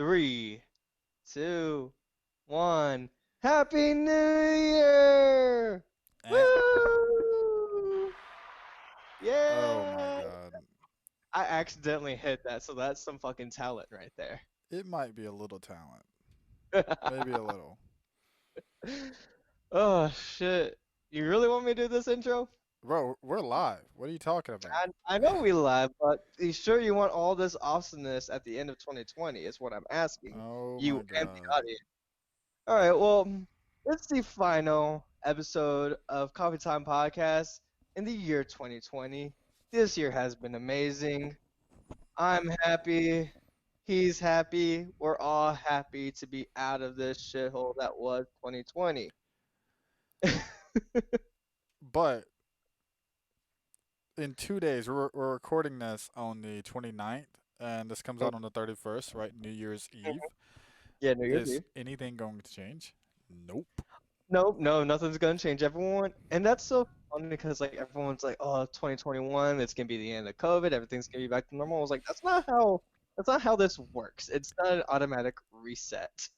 Three, two, one. Happy New Year! Eh, Woo! oh my Yay! god. I accidentally hit that, so that's some fucking talent right there. It might be a little talent. Maybe a little. Oh shit. You really want me to do this intro? Bro, we're live. What are you talking about? I know we live, but you sure you want all this awesomeness at the end of 2020 is what I'm asking. Oh You my and the god. audience. All right, well, it's the final episode of Coffee Time Podcast in the year 2020. This year has been amazing. I'm happy. He's happy. We're all happy to be out of this shithole that was 2020. But in 2 days, we're recording this on the 29th, and this comes out on the 31st, right? New Year's Eve. Yeah, New Year's Is Eve. anything going to change? Nope. No, no, nothing's gonna change. Everyone, and that's so funny because like everyone's like, oh, 2021, it's gonna be the end of COVID. Everything's gonna be back to normal. I was like, that's not how this works. It's not an automatic reset.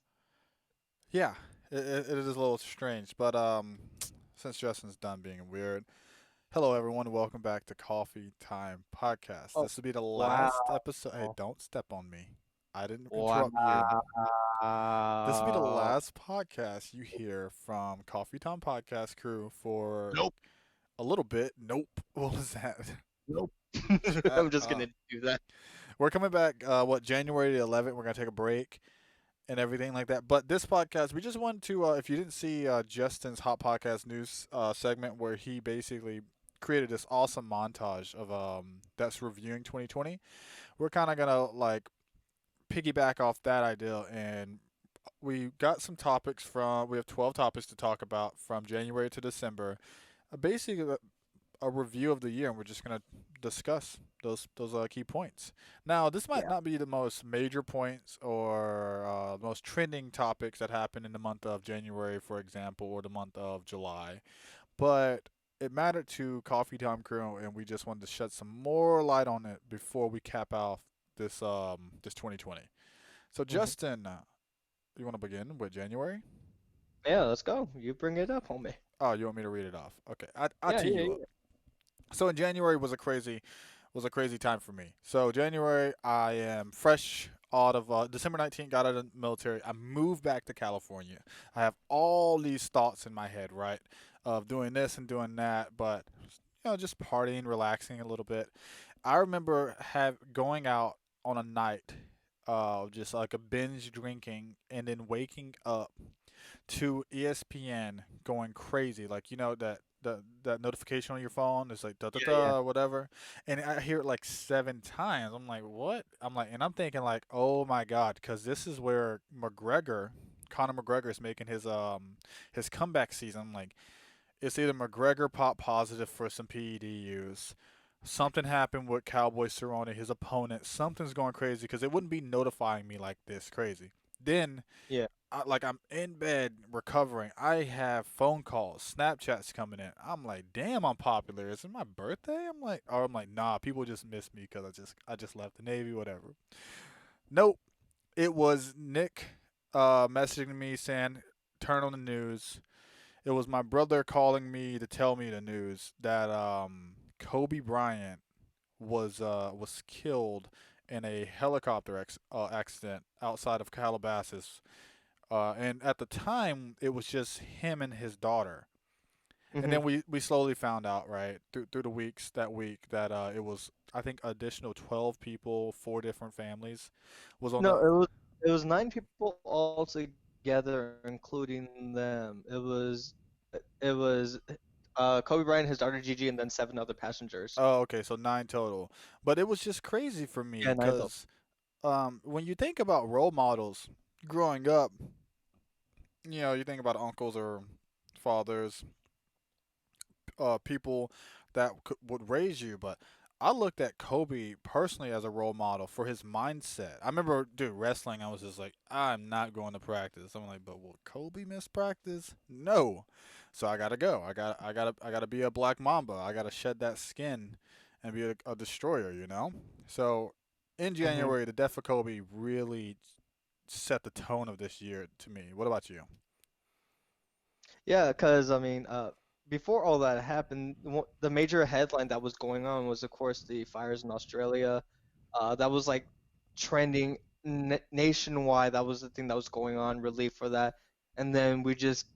Yeah, it is a little strange, but since Justin's done being weird, hello everyone, welcome back to Coffee Time Podcast. Oh, This will be the last wow. episode. Hey, don't step on me. I didn't interrupt you. This will be the Wow. last podcast you hear from Coffee Time Podcast crew for Nope. a little bit. Nope. What was that? Nope. Shut I'm just up. gonna do that. We're coming back. What, January the 11th? We're gonna take a break and everything like that. But this podcast, we just wanted to. If you didn't see Justin's Hot Podcast News segment, where he basically created this awesome montage of that's reviewing 2020, we're kind of gonna like piggyback off that idea, and we got some topics from. We have 12 topics to talk about from January to December. Basically, a review of the year, and we're just gonna discuss those key points. Now, this might Yeah. not be the most major points or most trending topics that happen in the month of January, for example, or the month of July, but it mattered to Coffee Time Crew, and we just wanted to shed some more light on it before we cap off this 2020. So, Hmm. Justin, you want to begin with January? Yeah, let's go. You bring it up, homie. Oh, you want me to read it off? Okay, I Yeah, tee yeah, you up. yeah. So in January was a crazy time for me. So January, I am fresh out of December 19th, got out of the military. I moved back to California. I have all these thoughts in my head, right, of doing this and doing that, but just partying, relaxing a little bit. I remember have going out on a night, just like a binge drinking, and then waking up to ESPN going crazy, like that notification on your phone is like da da Yeah, yeah. da whatever, and I hear it like 7 times. I'm like, what? And I'm thinking like, oh my god, because this is where Conor McGregor is making his comeback season. I'm like, it's either McGregor pop positive for some PED use. Something happened with Cowboy Cerrone, his opponent. Something's going crazy because it wouldn't be notifying me like this crazy. Then Yeah. I'm in bed recovering. I have phone calls, Snapchats coming in. I'm like, damn, I'm popular. Is it my birthday? I'm like, nah, people just miss me because I just left the Navy, whatever. Nope, it was Nick messaging me saying, turn on the news. It was my brother calling me to tell me the news that Kobe Bryant was killed in a helicopter accident outside of Calabasas, and at the time, it was just him and his daughter. And Hmm. then we slowly found out, right, through the weeks that week that it was, I think, additional 12 people, four different families, was on No, the. it was nine people altogether, including them. It was Kobe Bryant, his daughter Gigi, and then seven other passengers. Oh, okay, so nine total. But it was just crazy for me Yeah, nine total. because when you think about role models growing up, you think about uncles or fathers, people that would raise you. But I looked at Kobe personally as a role model for his mindset. I remember, dude, wrestling. I was just like, I'm not going to practice. I'm like, but will Kobe miss practice? No. So I gotta go. I gotta be a black mamba. I gotta shed that skin and be a destroyer. You know. So in Hmm. January, the death of Kobe really. set the tone of this year to me. What about you? Yeah, because I mean, before all that happened, the major headline that was going on was, of course, the fires in Australia. That was like trending nationwide. That was the thing that was going on, relief for that. And then we just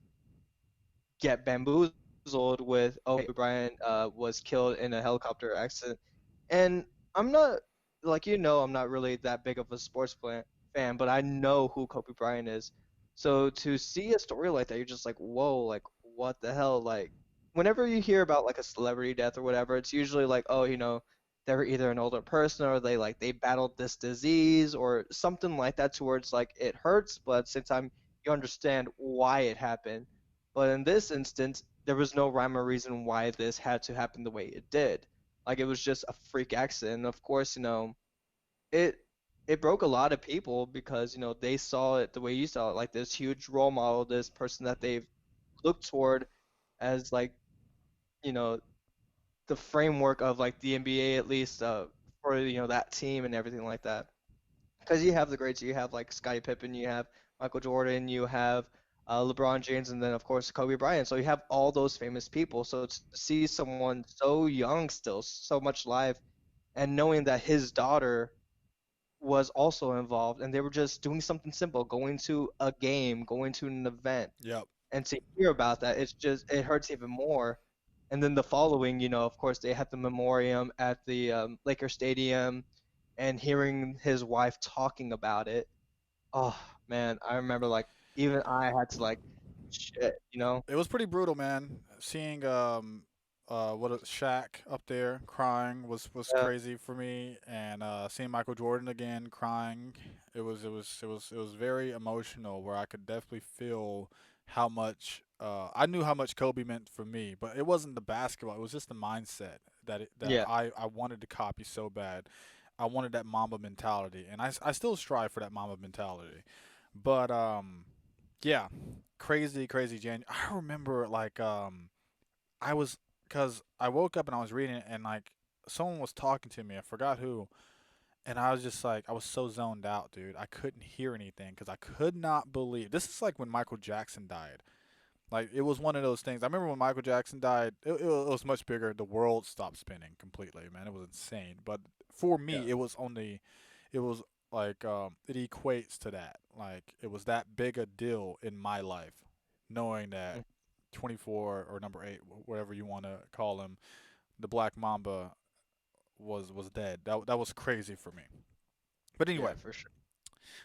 get bamboozled with, oh, hey, Bryant was killed in a helicopter accident. And I'm not, like, I'm not really that big of a fan, but I know who Kobe Bryant is. So to see a story like that, you're just like, whoa, like, what the hell? Like, whenever you hear about like a celebrity death or whatever, it's usually like, oh, they're either an older person or they battled this disease or something like that towards like it hurts, but at the same time, you understand why it happened. But in this instance, there was no rhyme or reason why this had to happen the way it did. Like it was just a freak accident. Of course, it it broke a lot of people because, they saw it the way you saw it, like this huge role model, this person that they've looked toward as like, you know, the framework of like the NBA at least for that team and everything like that. Because you have the greats, you have like Scottie Pippen, you have Michael Jordan, you have LeBron James, and then of course Kobe Bryant. So you have all those famous people. So to see someone so young still, so much life, and knowing that his daughter was also involved, and they were just doing something simple, going to a game, going to an event, Yep. and to hear about that, it hurts even more. And then the following, of course, they had the memoriam at the Laker Stadium, and hearing his wife talking about it. Oh man, I remember like even I had to like shit. It was pretty brutal, man. Seeing what a Shaq up there crying was Yeah, crazy for me, and seeing Michael Jordan again crying, it was very emotional. Where I could definitely feel how much I knew how much Kobe meant for me, but it wasn't the basketball. It was just the mindset that yeah, I wanted to copy so bad. I wanted that Mamba mentality, and I still strive for that Mamba mentality, but yeah, crazy Jan. I remember like I was because I woke up and I was reading it and like someone was talking to me. I forgot who, and I was just like I was so zoned out, dude. I couldn't hear anything because I could not believe this is like when Michael Jackson died. Like it was one of those things. I remember when Michael Jackson died, it was much bigger. The world stopped spinning completely, man. It was insane. But for yeah. me, it was like it equates to that. Like it was that big a deal in my life, knowing that Mm, 24 or number 8, whatever you want to call him, the Black Mamba was dead. That was crazy for me. But anyway, yeah, for sure.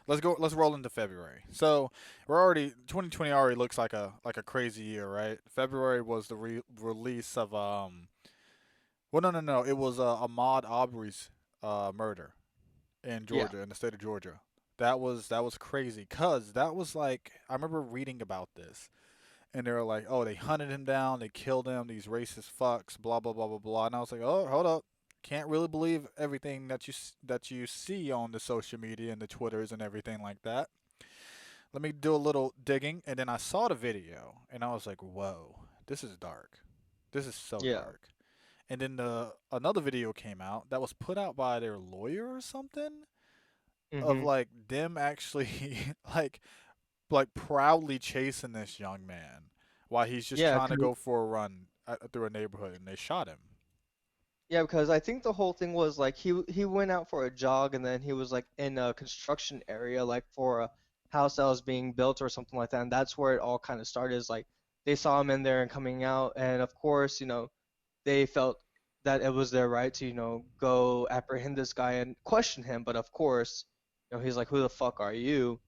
let's go. Let's roll into February. So we're already 2020 already looks like a crazy year, right? February was the release of well, no. It was Ahmaud Arbery's murder in Yeah. Georgia, in the state of Georgia. That was crazy, cause that was like I remember reading about this, and they were like, oh, they hunted him down, they killed him, these racist fucks, blah blah blah blah blah, and I was like, oh, hold up, can't really believe everything that you see on the social media and the Twitters and everything like that. Let me do a little digging, and then I saw the video, and I was like, whoa, this is dark, this is so Yeah. dark. And then another video came out that was put out by their lawyer or something of Mhm. like them actually like proudly chasing this young man while he's just Yeah, trying to go for a run through a neighborhood, and they shot him. yeah, because I think the whole thing was like he went out for a jog and then he was like in a construction area like for a house that was being built or something like that, and that's where it all kind of started. Is like they saw him in there and coming out, and of course, they felt that it was their right to go apprehend this guy and question him, but of course, he's like, who the fuck are you?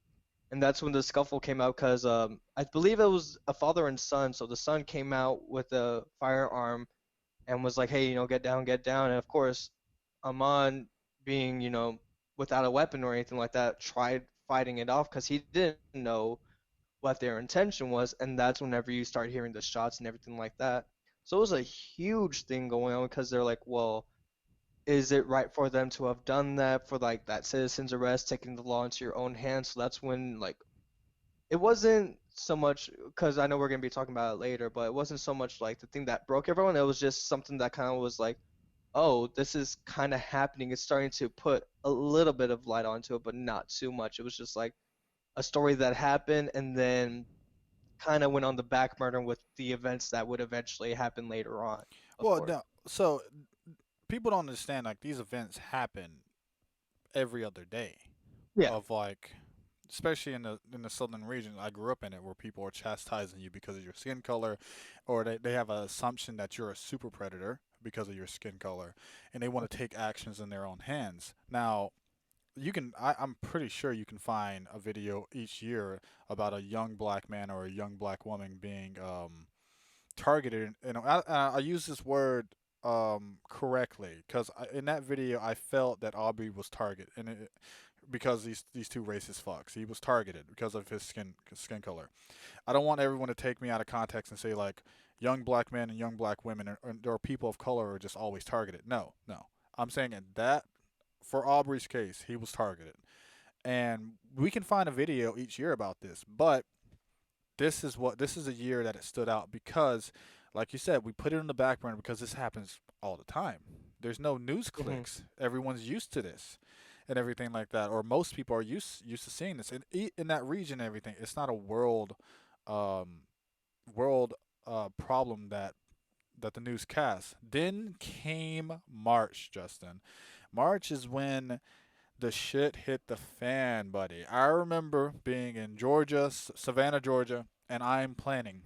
And that's when the scuffle came out because I believe it was a father and son, so the son came out with a firearm and was like, hey, get down. And of course, Amon, being, without a weapon or anything like that, tried fighting it off because he didn't know what their intention was. And that's whenever you start hearing the shots and everything like that. So it was a huge thing going on because they're like, well, is it right for them to have done that for like that citizen's arrest, taking the law into your own hands? So that's when like it wasn't so much because I know we're gonna be talking about it later, but it wasn't so much like the thing that broke everyone. It was just something that kind of was like, oh, this is kind of happening. It's starting to put a little bit of light onto it, but not too much. It was just like, a story that happened and then kind of went on the back burner with the events that would eventually happen later on, of Well, course. no. So people don't understand like these events happen every other day. Yeah. Of like, especially in the southern region, I grew up in it, where people are chastising you because of your skin color, or they have an assumption that you're a super predator because of your skin color, and they want to take actions in their own hands. Now, I'm pretty sure you can find a video each year about a young black man or a young black woman being targeted. And I use this word correctly because in that video I felt that Aubrey was targeted, because these two racist fucks. He was targeted because of his skin color. I don't want everyone to take me out of context and say like young black men and young black women or people of color are just always targeted. No, no. I'm saying in that for Aubrey's case, he was targeted. And we can find a video each year about this, but this is a year that it stood out because, like you said, we put it in the back burner because this happens all the time. There's no news Hmm. clicks. Everyone's used to this, and everything like that, or most people are used to seeing this. And in that region, and everything. It's not a um, world problem that the news casts. Then came March, Justin. March is when the shit hit the fan, buddy. I remember being in Georgia, Savannah, Georgia, and I'm planning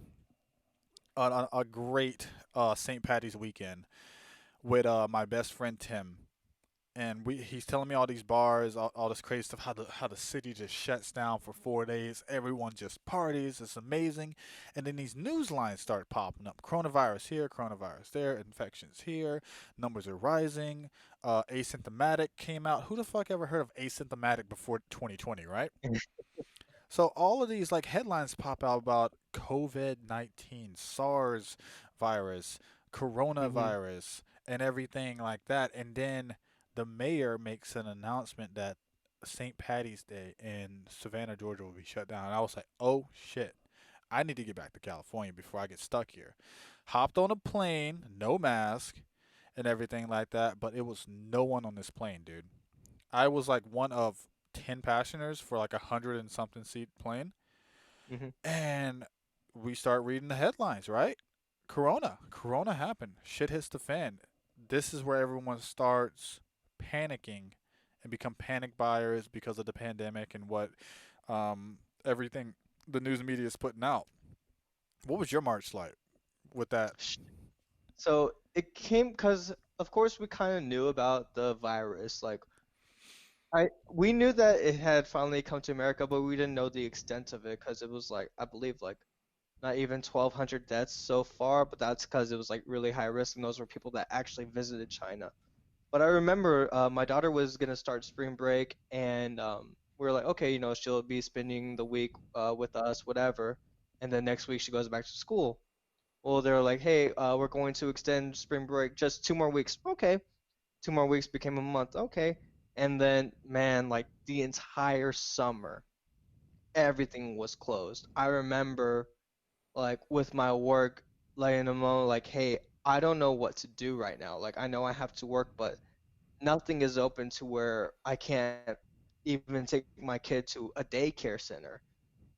a great St. Patty's weekend with my best friend Tim. And he's telling me all these bars, all this crazy stuff, how the city just shuts down for 4 days. Everyone just parties. It's amazing. And then these news lines start popping up. Coronavirus here, coronavirus there, infections here, numbers are rising. Asymptomatic came out. Who the fuck ever heard of asymptomatic before 2020, right? So all of these like headlines pop out about COVID-19, SARS virus, Hmm. coronavirus, and everything like that. And then the mayor makes an announcement that St. Patty's Day in Savannah, Georgia will be shut down. And I was like, oh shit, I need to get back to California before I get stuck here. Hopped on a plane, no mask, and everything like that. But it was no one on this plane, dude. I was like one of 10 passengers for like 100 and something seat plane. Hmm. And we start reading the headlines, right? Corona happened. Shit hits the fan. This is where everyone starts panicking and become panic buyers because of the pandemic and what everything the news media is putting out. What was your March like with that? So it came because, of course, we kind of knew about the virus. Like, we knew that it had finally come to America, but we didn't know the extent of it because it was like, I believe, like not even 1,200 deaths so far, but that's because it was like really high risk, and those were people that actually visited China. But I remember my daughter was gonna start spring break, and we were like, okay, she'll be spending the week with us, whatever, and then next week she goes back to school. Well, they're like, hey, we're going to extend spring break just 2 more weeks. Okay, 2 more weeks became a month. Okay, and then man, like the entire summer, everything was closed. I remember like with my work, letting them know like, hey, I don't know what to do right now. Like I know I have to work, but nothing is open to where I can't even take my kid to a daycare center.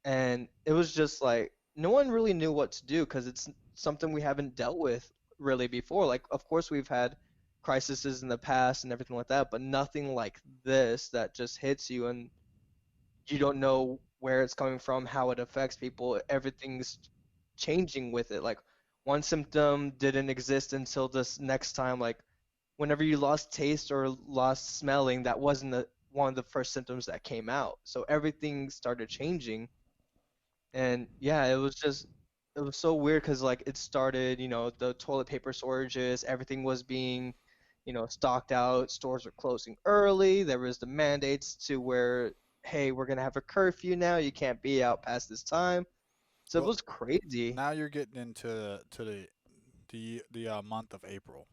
And it was just like no one really knew what to do because it's something we haven't dealt with really before. Like, of course, we've had crises in the past and everything like that, but nothing like this that just hits you and you don't know where it's coming from, how it affects people. Everything's changing with it. Like, one symptom didn't exist until this next time. Like, whenever you lost taste or lost smelling, that wasn't one of the first symptoms that came out. So everything started changing, and yeah, it was so weird because like it started, the toilet paper shortages, everything was being, stocked out, stores were closing early, there was the mandates to where, hey, we're gonna have a curfew now, you can't be out past this time. So it Well, was crazy. now you're getting into the month of April,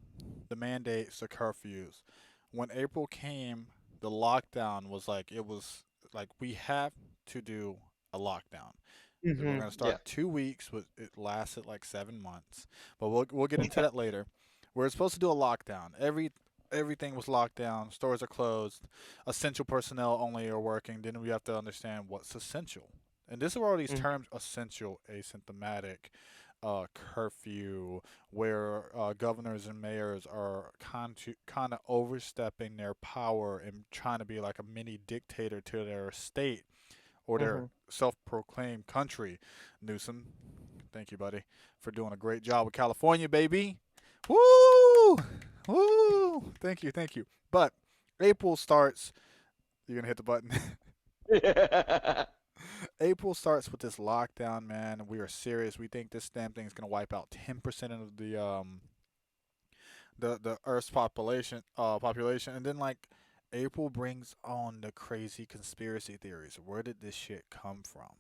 the mandates, the curfews. When April came, the lockdown was like it was like we have to do a lockdown. We're gonna Yeah. start 2 weeks. It lasted like 7 months, but we'll get into that later. We're supposed to do a lockdown. Everything was locked down. Stores are closed. Essential personnel only are working. Then we have to understand what's essential. And this is where all these Mhm. terms essential, asymptomatic, curfew, where governors and mayors are kind of overstepping their power and trying to be like a mini dictator to their state or their Mhm. self-proclaimed country. Newsom, thank you, buddy, for doing a great job with California, baby. Woo! Woo! Thank you, thank you. But April starts. You're gonna hit the button. April starts with this lockdown, man. We are serious. We think this damn thing is gonna wipe out 10% of the Earth's population, and then like April brings on the crazy conspiracy theories. Where did this shit come from?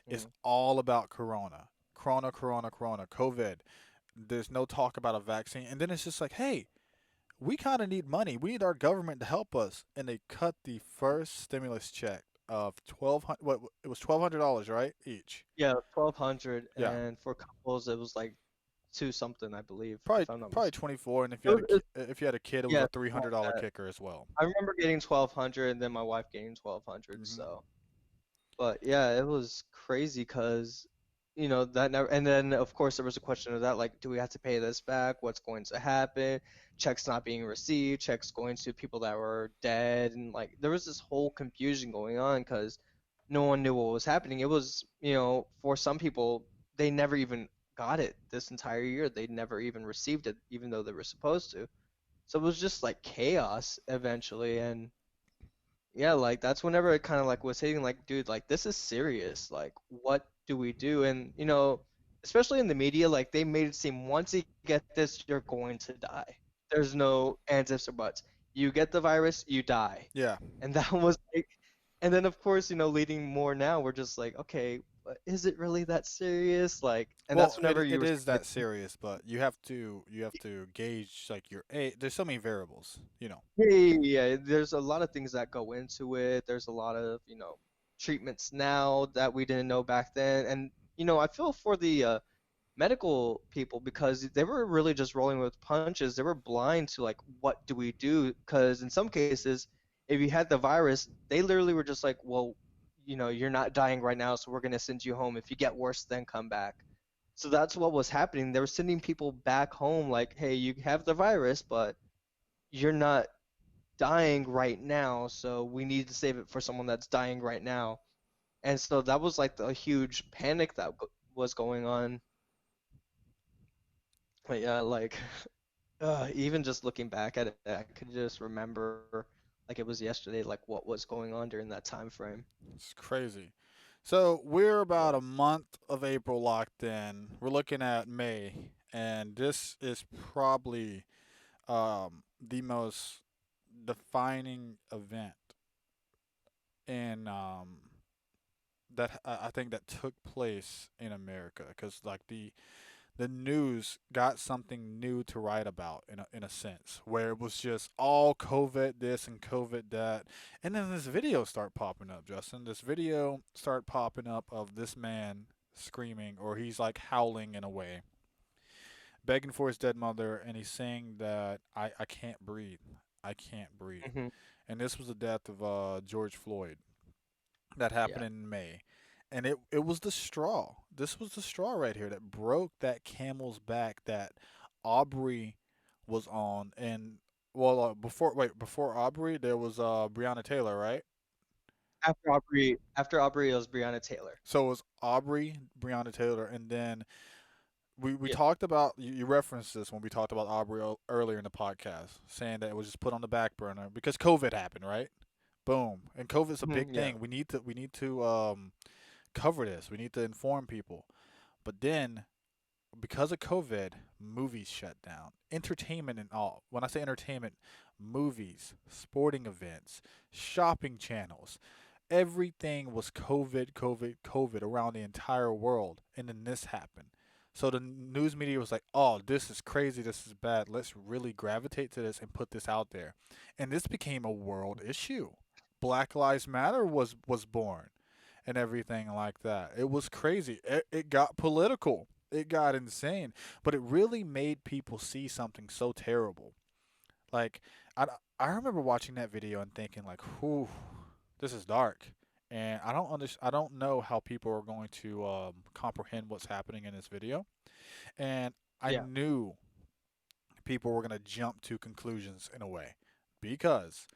It's Mhm. all about Corona, Corona, Corona, Corona, COVID. There's no talk about a vaccine, and then it's just like, hey, we kind of need money. We need our government to help us, and they cut the first stimulus check of 1200. What it was $1,200, right? Each. Yeah, 1200, Yeah, and for couples it was like two something, I believe, probably if I'm not probably mistaken. 24. And if you It had was, it, if you had a kid, it was yeah, a three something hundred like dollar that. kicker as well. I remember getting 1200 and then my wife getting 1200, Hmm. so. But yeah, it was crazy because, that never, and then of course there was a question of that, like, do we have to pay this back? What's going to happen? Checks not being received, checks going to people that were dead, and like there was this whole confusion going on because no one knew what was happening. It was, for some people, they never even got it this entire year. They never even received it, even though they were supposed to. So it was just like chaos eventually, and yeah, like that's whenever it kind of like was hitting like, dude, like this is serious. Like, what do we do? And especially in the media, like they made it seem once you get this, you're going to die. There's no ands, ifs, or buts. You get the virus, you die. Yeah. And that was like, and then of course, leading more now, we're just like, okay, but is it really that serious? Like, and that's Well, whenever you it were is saying that serious, but you have to gauge like your age. There's so many variables, you know. yeah, yeah, yeah, yeah. There's a lot of things that go into it. There's a lot of, treatments now that we didn't know back then. And, I feel for the medical people because they were really just rolling with punches. They were blind to like, what do we do? Because in some cases, if you had the virus, they literally were just like, well, you're not dying right now, so we're gonna send you home. If you get worse, then come back. So that's what was happening. They were sending people back home like, hey, you have the virus, but you're not dying right now, so we need to save it for someone that's dying right now. And so that was like the huge panic that was going on. But yeah, like even just looking back at it, I could just remember like it was yesterday, like what was going on during that time frame. It's crazy. So we're Yeah. about a month of April locked in. We're looking at May, and this is probably the most defining event in that I think that took place in America because like the news got something new to write about in a sense where it was just all COVID this and COVID that, and then this video start popping up. Justin, this video start popping up of this man screaming or he's like howling in a way, begging for his dead mother, and he's saying that I can't breathe, I can't breathe, Hmm. and this was the death of George Floyd that happened Yeah. in May. And it was the straw. This was the straw right here that broke that camel's back that Aubrey was on. And well, before Aubrey, there was Breonna Taylor, right? After Aubrey, it was Breonna Taylor. So it was Aubrey, Breonna Taylor, and then we Yeah. talked about you referenced this when we talked about Aubrey earlier in the podcast, saying that it was just put on the back burner because COVID happened, right? Boom, and COVID's a big Hmm. Yeah. thing. We need to cover this. We need to inform people. But then, because of COVID, movies shut down. Entertainment and all. When I say entertainment, movies, sporting events, shopping channels, everything was COVID, COVID, COVID around the entire world. And then this happened. So the news media was like, oh, this is crazy. This is bad. Let's really gravitate to this and put this out there. And this became a world issue. Black Lives Matter was born and everything like that. It was crazy. It got political. It got insane. But it really made people see something so terrible. Like I I remember watching that video and thinking like, "Whew, this is dark." And I don't know how people are going to comprehend what's happening in this video. And I Yeah. knew people were going to jump to conclusions in a way because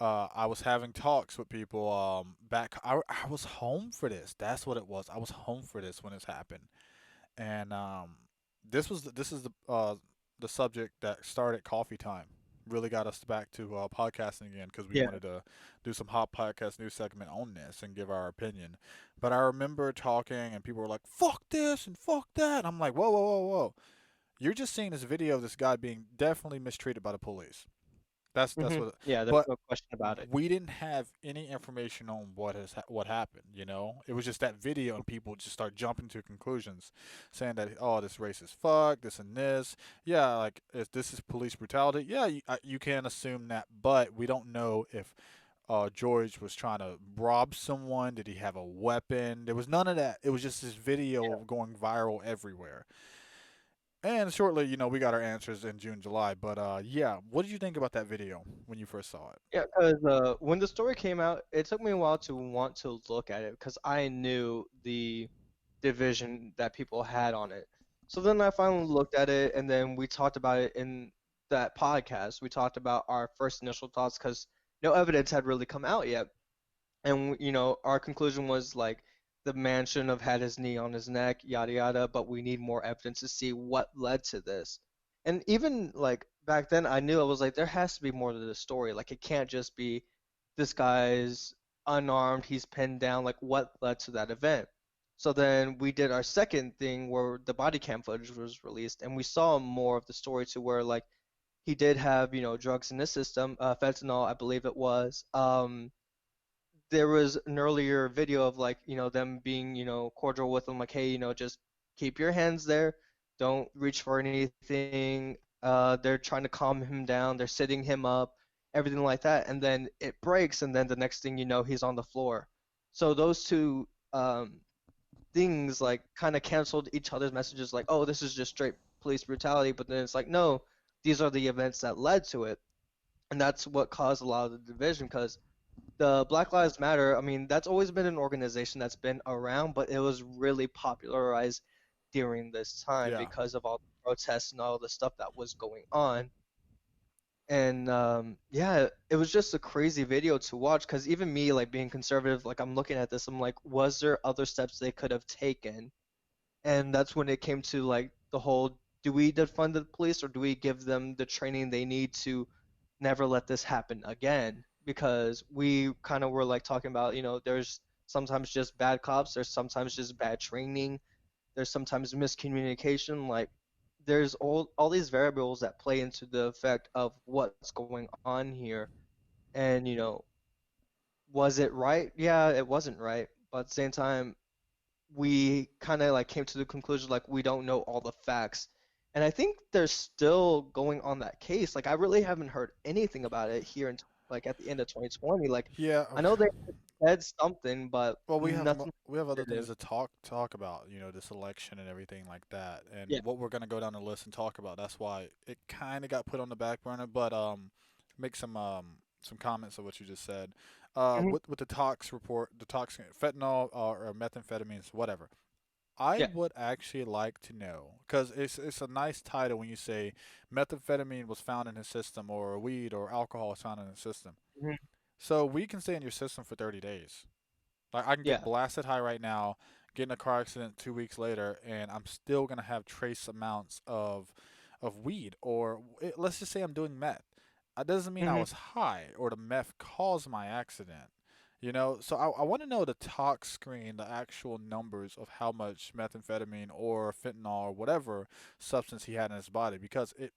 I was having talks with people back. I was home for this. That's what it was. I was home for this when this happened, and this is the subject that started Coffee Time. Really got us back to podcasting again because we Yeah. wanted to do some hot podcast news segment on this and give our opinion. But I remember talking and people were like, "Fuck this and fuck that." I'm like, "Whoa, whoa, whoa, whoa! You're just seeing this video of this guy being definitely mistreated by the police. That's what. Yeah, there's But no question about it. we didn't have any information on what happened. You know, it was just that video, and people just start jumping to conclusions, saying that oh, this race is fucked, this and this. Yeah, like if this is police brutality. Yeah, you can assume that, but we don't know if George was trying to rob someone. Did he have a weapon? There was none of that. It was just this video going viral everywhere. And shortly, we got our answers in June, July. But yeah, what did you think about that video when you first saw it? Yeah, because when the story came out, it took me a while to want to look at it because I knew the division that people had on it. So then I finally looked at it, and then we talked about it in that podcast. We talked about our first initial thoughts because no evidence had really come out yet. And our conclusion was like the man shouldn't have had his knee on his neck, yada yada, but we need more evidence to see what led to this. And even like back then I knew I was like there has to be more to the story. Like it can't just be this guy's unarmed, he's pinned down, like what led to that event. So then we did our second thing where the body cam footage was released and we saw more of the story to where like he did have, drugs in his system, fentanyl, I believe it was. There was an earlier video of like them being cordial with him, like hey just keep your hands there, don't reach for anything. They're trying to calm him down, they're sitting him up, everything like that, and then it breaks and then the next thing he's on the floor. So those two things like kind of canceled each other's messages, like oh this is just straight police brutality, but then it's like no, these are the events that led to it. And that's what caused a lot of the division because the Black Lives Matter, I mean, that's always been an organization that's been around, but it was really popularized during this time Yeah, because of all the protests and all the stuff that was going on. And yeah, it was just a crazy video to watch because even me, like being conservative, like I'm looking at this, I'm like, was there other steps they could have taken? And that's when it came to like the whole, do we defund the police or do we give them the training they need to never let this happen again? Because we kind of were like talking about, there's sometimes just bad cops, there's sometimes just bad training, there's sometimes miscommunication. Like there's all these variables that play into the effect of what's going on here. And was it right? Yeah, it wasn't right. But at the same time, we kind of like came to the conclusion like we don't know all the facts. And I think they're still going on that case. Like I really haven't heard anything about it here in like at the end of 2020. Like yeah. I know they said something, but Well, nothing we have other things definitive. to talk about. This election and everything like that, and Yeah. what we're gonna go down the list and talk about. That's why it kind of got put on the back burner. But make some comments of what you just said. Hmm. With the tox report, the tox fentanyl or methamphetamines, whatever. I Yeah. would actually like to know because it's a nice title when you say methamphetamine was found in his system or weed or alcohol was found in his system. Hmm. So we can stay in your system for 30 days. Like I can get Yeah. blasted high right now, get in a car accident 2 weeks later, and I'm still gonna have trace amounts of weed. Or let's just say I'm doing meth. That doesn't mean I Hmm. was high or the meth caused my accident. So I want to know the tox screen, the actual numbers of how much methamphetamine or fentanyl or whatever substance he had in his body because it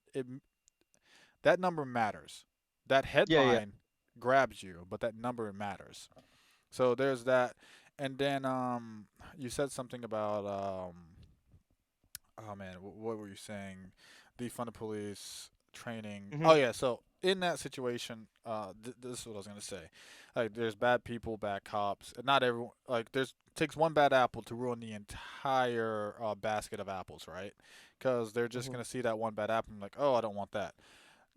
that number matters. That Yeah. Yeah. headline grabs you, but that number matters. So there's that, and then you said something about oh man, what were you saying? Defund the police training. Hmm. Oh yeah, so in that situation, this is what I was gonna say. Like, there's bad people, bad cops. And not everyone. Like, there's takes one bad apple to ruin the entire basket of apples, right? Because they're just Hmm. gonna see that one bad apple and like, oh, I don't want that.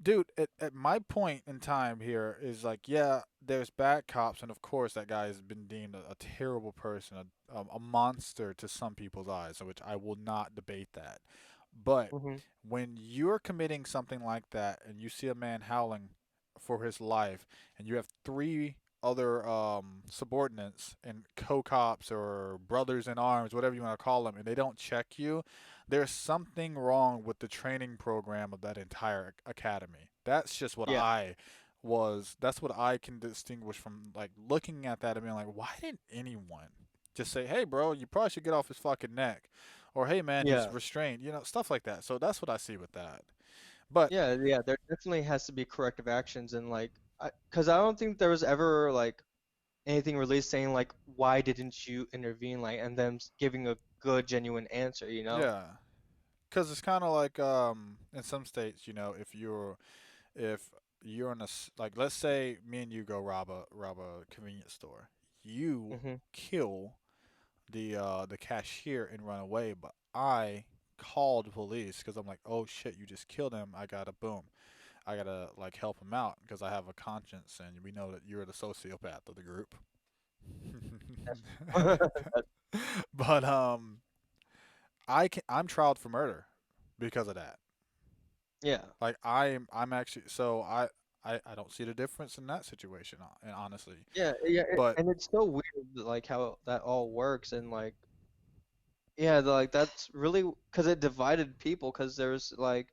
Dude, at my point in time here is like, yeah, there's bad cops, and of course that guy has been deemed a terrible person, a monster to some people's eyes, which I will not debate that. But Hmm. when you're committing something like that, and you see a man howling for his life, and you have three other subordinates and co-cops or brothers in arms, whatever you want to call them, and they don't check you, there's something wrong with the training program of that entire academy. That's just what Yeah, that's what I can distinguish from like looking at that and being like, why didn't anyone just say, hey, bro, you probably should get off his fucking neck? Or, hey, man, he's yeah, restrained, stuff like that. So that's what I see with that. But yeah. There definitely has to be corrective actions and like, because I don't think there was ever like anything released saying like, why didn't you intervene? Like, and them giving a good, genuine answer, you know? yeah, because it's kind of like in some states, if you're in like let's say me and you go rob a convenience store, you Hmm. kill the cashier and run away, but I called the police because I'm like, oh shit, you just killed him. I gotta like help him out because I have a conscience, and we know that you're the sociopath of the group. But I'm trialed for murder because of that. Yeah. Like I'm actually I don't see the difference in that situation, and honestly, but And it's so weird, like how that all works, and like, yeah, like that's really because it divided people, because there's like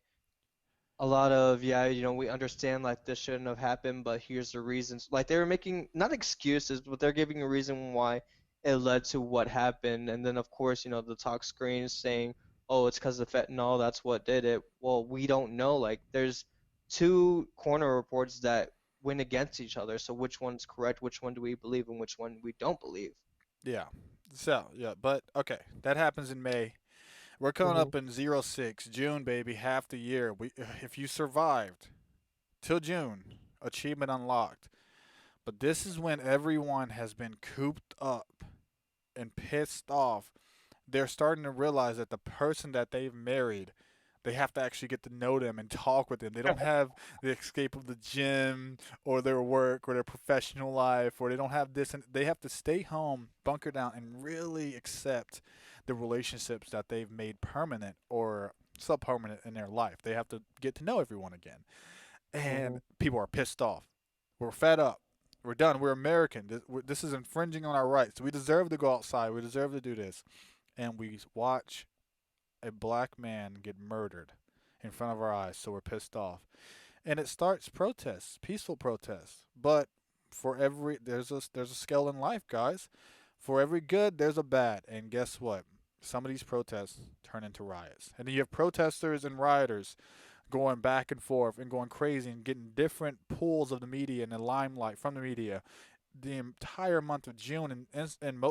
a lot of, yeah, we understand like this shouldn't have happened, but here's the reasons. Like they were making not excuses, but they're giving a reason why it led to what happened, and then of course, the talk screens saying, oh, it's because of fentanyl, that's what did it. Well, we don't know. Like there's two corner reports that went against each other, so which one's correct? Which one do we believe, and which one we don't believe? yeah. So yeah, but okay, that happens in May. We're coming Hmm. up in 06 June, baby, half the year. We if you survived till June, achievement unlocked. But this is when everyone has been cooped up and pissed off. They're starting to realize that the person that they've married, they have to actually get to know them and talk with them. They don't have the escape of the gym or their work or their professional life, or they don't have this, and they have to stay home, bunker down, and really accept the relationships that they've made permanent or sub-permanent in their life. They have to get to know everyone again, and Hmm. people are pissed off. We're fed up. We're done. We're American. This is infringing on our rights. We deserve to go outside. We deserve to do this. And we watch a black man get murdered in front of our eyes, so we're pissed off. And it starts protests, peaceful protests. But for every there's a scale in life, guys. For every good, there's a bad. And guess what? Some of these protests turn into riots. And then you have protesters and rioters going back and forth and going crazy and getting different pools of the media and the limelight from the media the entire month of June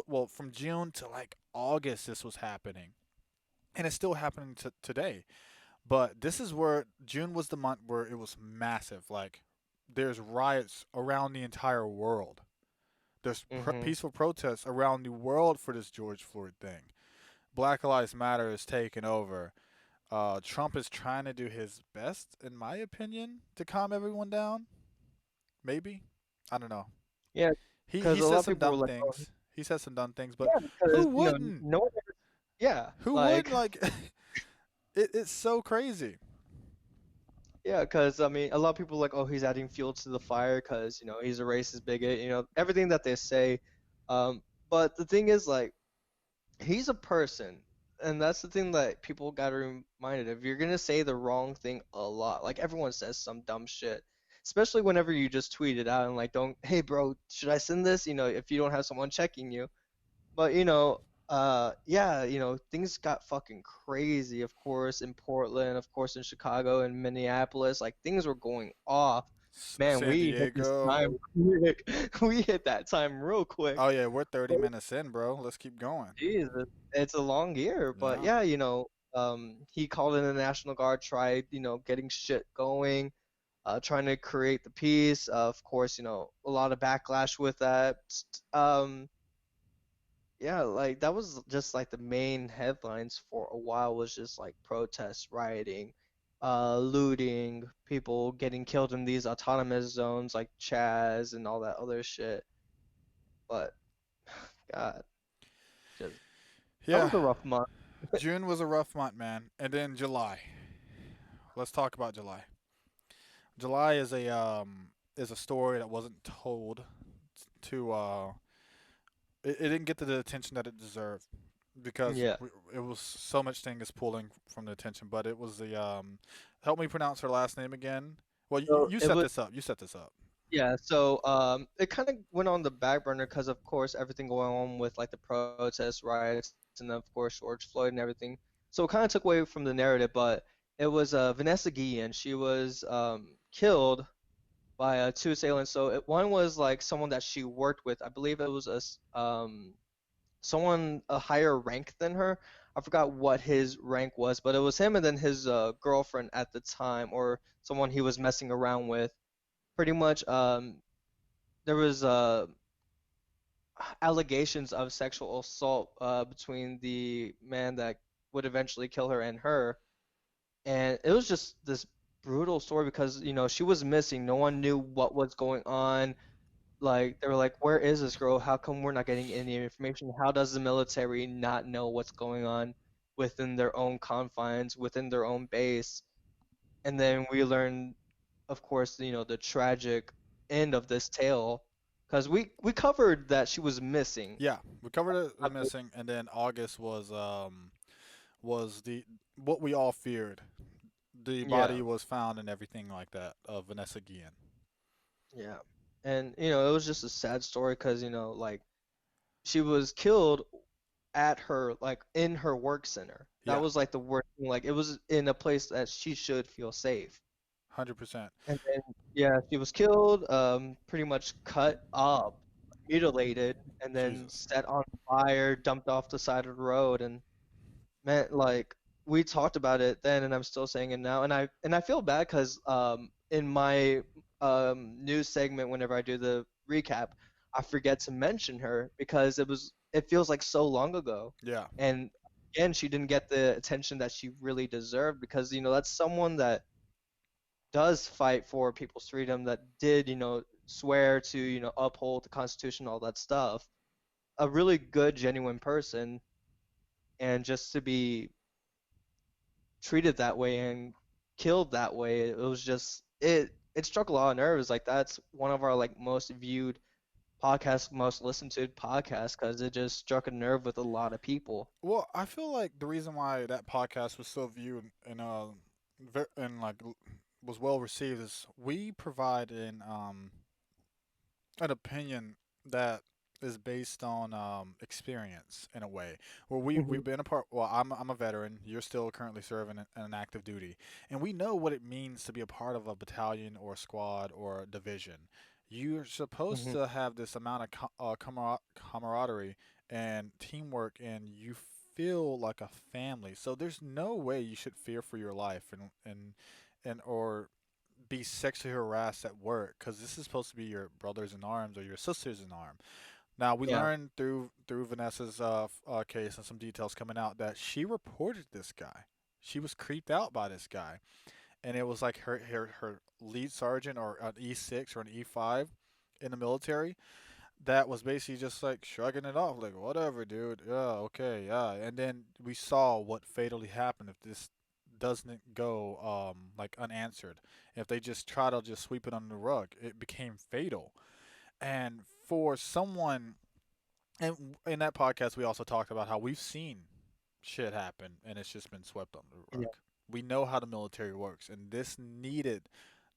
well from June to like August this was happening, and it's still happening today. But this is where June was the month where it was massive. Like there's riots around the entire world. There's Hmm. peaceful protests around the world for this George Floyd thing. Black Lives Matter is taking over. Trump is trying to do his best, in my opinion, to calm everyone down. Maybe, I don't know. Yeah, He because a lot says of some people were dumb like, oh, things. He says some dumb things, but yeah, who because wouldn't? no one ever, yeah, Who would like, like? It's so crazy. yeah, because I mean, a lot of people are like, oh, he's adding fuel to the fire because he's a racist bigot, everything that they say. Um, but the thing is, like, he's a person, and that's the thing that people got to reminded of. You're gonna say the wrong thing a lot. Like everyone says some dumb shit, especially whenever you just tweet it out and like, don't, hey, bro, should I send this? If you don't have someone checking you. But yeah, things got fucking crazy, of course, in Portland, of course, in Chicago and Minneapolis. Like things were going off. Man, San we hit this Diego. time quick. We hit that time real quick. Oh yeah, we're 30 But minutes in, bro. Let's keep going. Jesus, it's a long year. But Yeah. yeah, he called in the National Guard, tried, getting shit going, trying to create the peace. Of course, a lot of backlash with that. Um, Yeah, like that was just like the main headlines for a while, was just like protests, rioting. looting, people getting killed in these autonomous zones like Chaz and all that other shit. But God, just that Yeah, was a rough month. June was a rough month, man. And then July. Let's talk about July. July is a story that wasn't told to it didn't get the attention that it deserved because Yeah. it was so much thing is pulling from the attention. But it was the help me pronounce her last name again. Well, So you it set was this up. You set this up. yeah, so it kind of went on the back burner because of course everything going on with like the protest riots and of course George Floyd and everything. So it kind of took away from the narrative, but it was Vanessa Guillen. She was killed by two assailants. So one was like someone that she worked with. I believe it was someone a higher rank than her. I forgot what his rank was, but it was him and then his girlfriend at the time or someone he was messing around with. Pretty much there was allegations of sexual assault between the man that would eventually kill her and her, and it was just this brutal story because she was missing. No one knew what was going on. Like they were like, "Where is this girl? How come we're not getting any information? How does the military not know what's going on within their own confines, within their own base?" And then we learned, of course, the tragic end of this tale, because we covered that she was missing. Yeah, we covered I the missing, and then August was the what we all feared. The Yeah, body was found and everything like that of Vanessa Guillen. yeah. And it was just a sad story because like she was killed at her like in her work center. That Yeah, was like the worst thing. Like it was in a place that she should feel safe. 100%. And then yeah, she was killed, pretty much cut up, mutilated, and then Jesus. set on fire, dumped off the side of the road. And man, like we talked about it then, and I'm still saying it now. And I feel bad because in my news segment, whenever I do the recap, I forget to mention her because it feels like so long ago. Yeah. And again, she didn't get the attention that she really deserved because that's someone that does fight for people's freedom, that did swear to uphold the Constitution, all that stuff. A really good, genuine person, and just to be treated that way and killed that way, it was just it struck a lot of nerves. Like that's one of our like most viewed podcasts, most listened to podcasts, because it just struck a nerve with a lot of people. Well, I feel like the reason why that podcast was so viewed and like was well received is we provide an opinion that is based on experience in a way where Hmm. we've been a part. Well, I'm a veteran. You're still currently serving an active duty, and we know what it means to be a part of a battalion or a squad or a division. You're supposed Hmm. to have this amount of camaraderie and teamwork, and you feel like a family. So there's no way you should fear for your life and or be sexually harassed at work because this is supposed to be your brothers in arms or your sisters in arms. Now we Yeah. learned through Vanessa's case and some details coming out that she reported this guy. She was creeped out by this guy, and it was like her lead sergeant or an E6 or an E5 in the military that was basically just like shrugging it off, like whatever, dude. Yeah, okay, yeah. And then we saw what fatally happened if this doesn't go like unanswered. If they just try to just sweep it under the rug, it became fatal. And for someone, and in that podcast, we also talked about how we've seen shit happen and it's just been swept under the rug. Yeah. We know how the military works, and this needed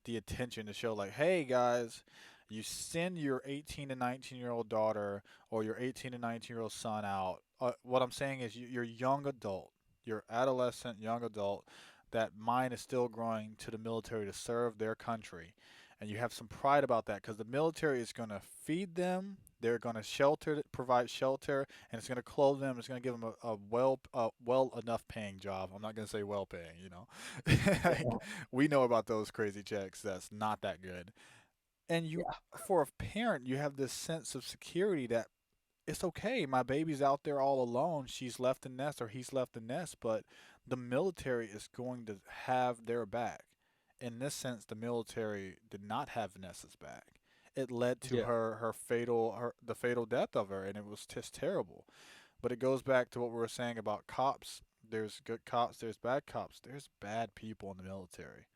the attention to show, like, hey guys, you send your 18 to 19-year-old daughter or your 18 to 19-year-old son out. What I'm saying is, you're young adult, you're adolescent, young adult. That mind is still growing to the military to serve their country, and you have some pride about that because the military is going to feed them. They're going to provide shelter, and it's going to clothe them. It's going to give them well enough paying job. I'm not going to say well paying, you know. Like, we know about those crazy checks. That's not that good. And you, Yeah. for a parent, you have this sense of security that it's okay. My baby's out there all alone. She's left the nest or he's left the nest, but the military is going to have their back. In this sense, the military did not have Vanessa's back. It led to Yeah. the fatal death of her, and it was just terrible. But it goes back to what we were saying about cops. There's good cops, there's bad cops, there's bad people in the military.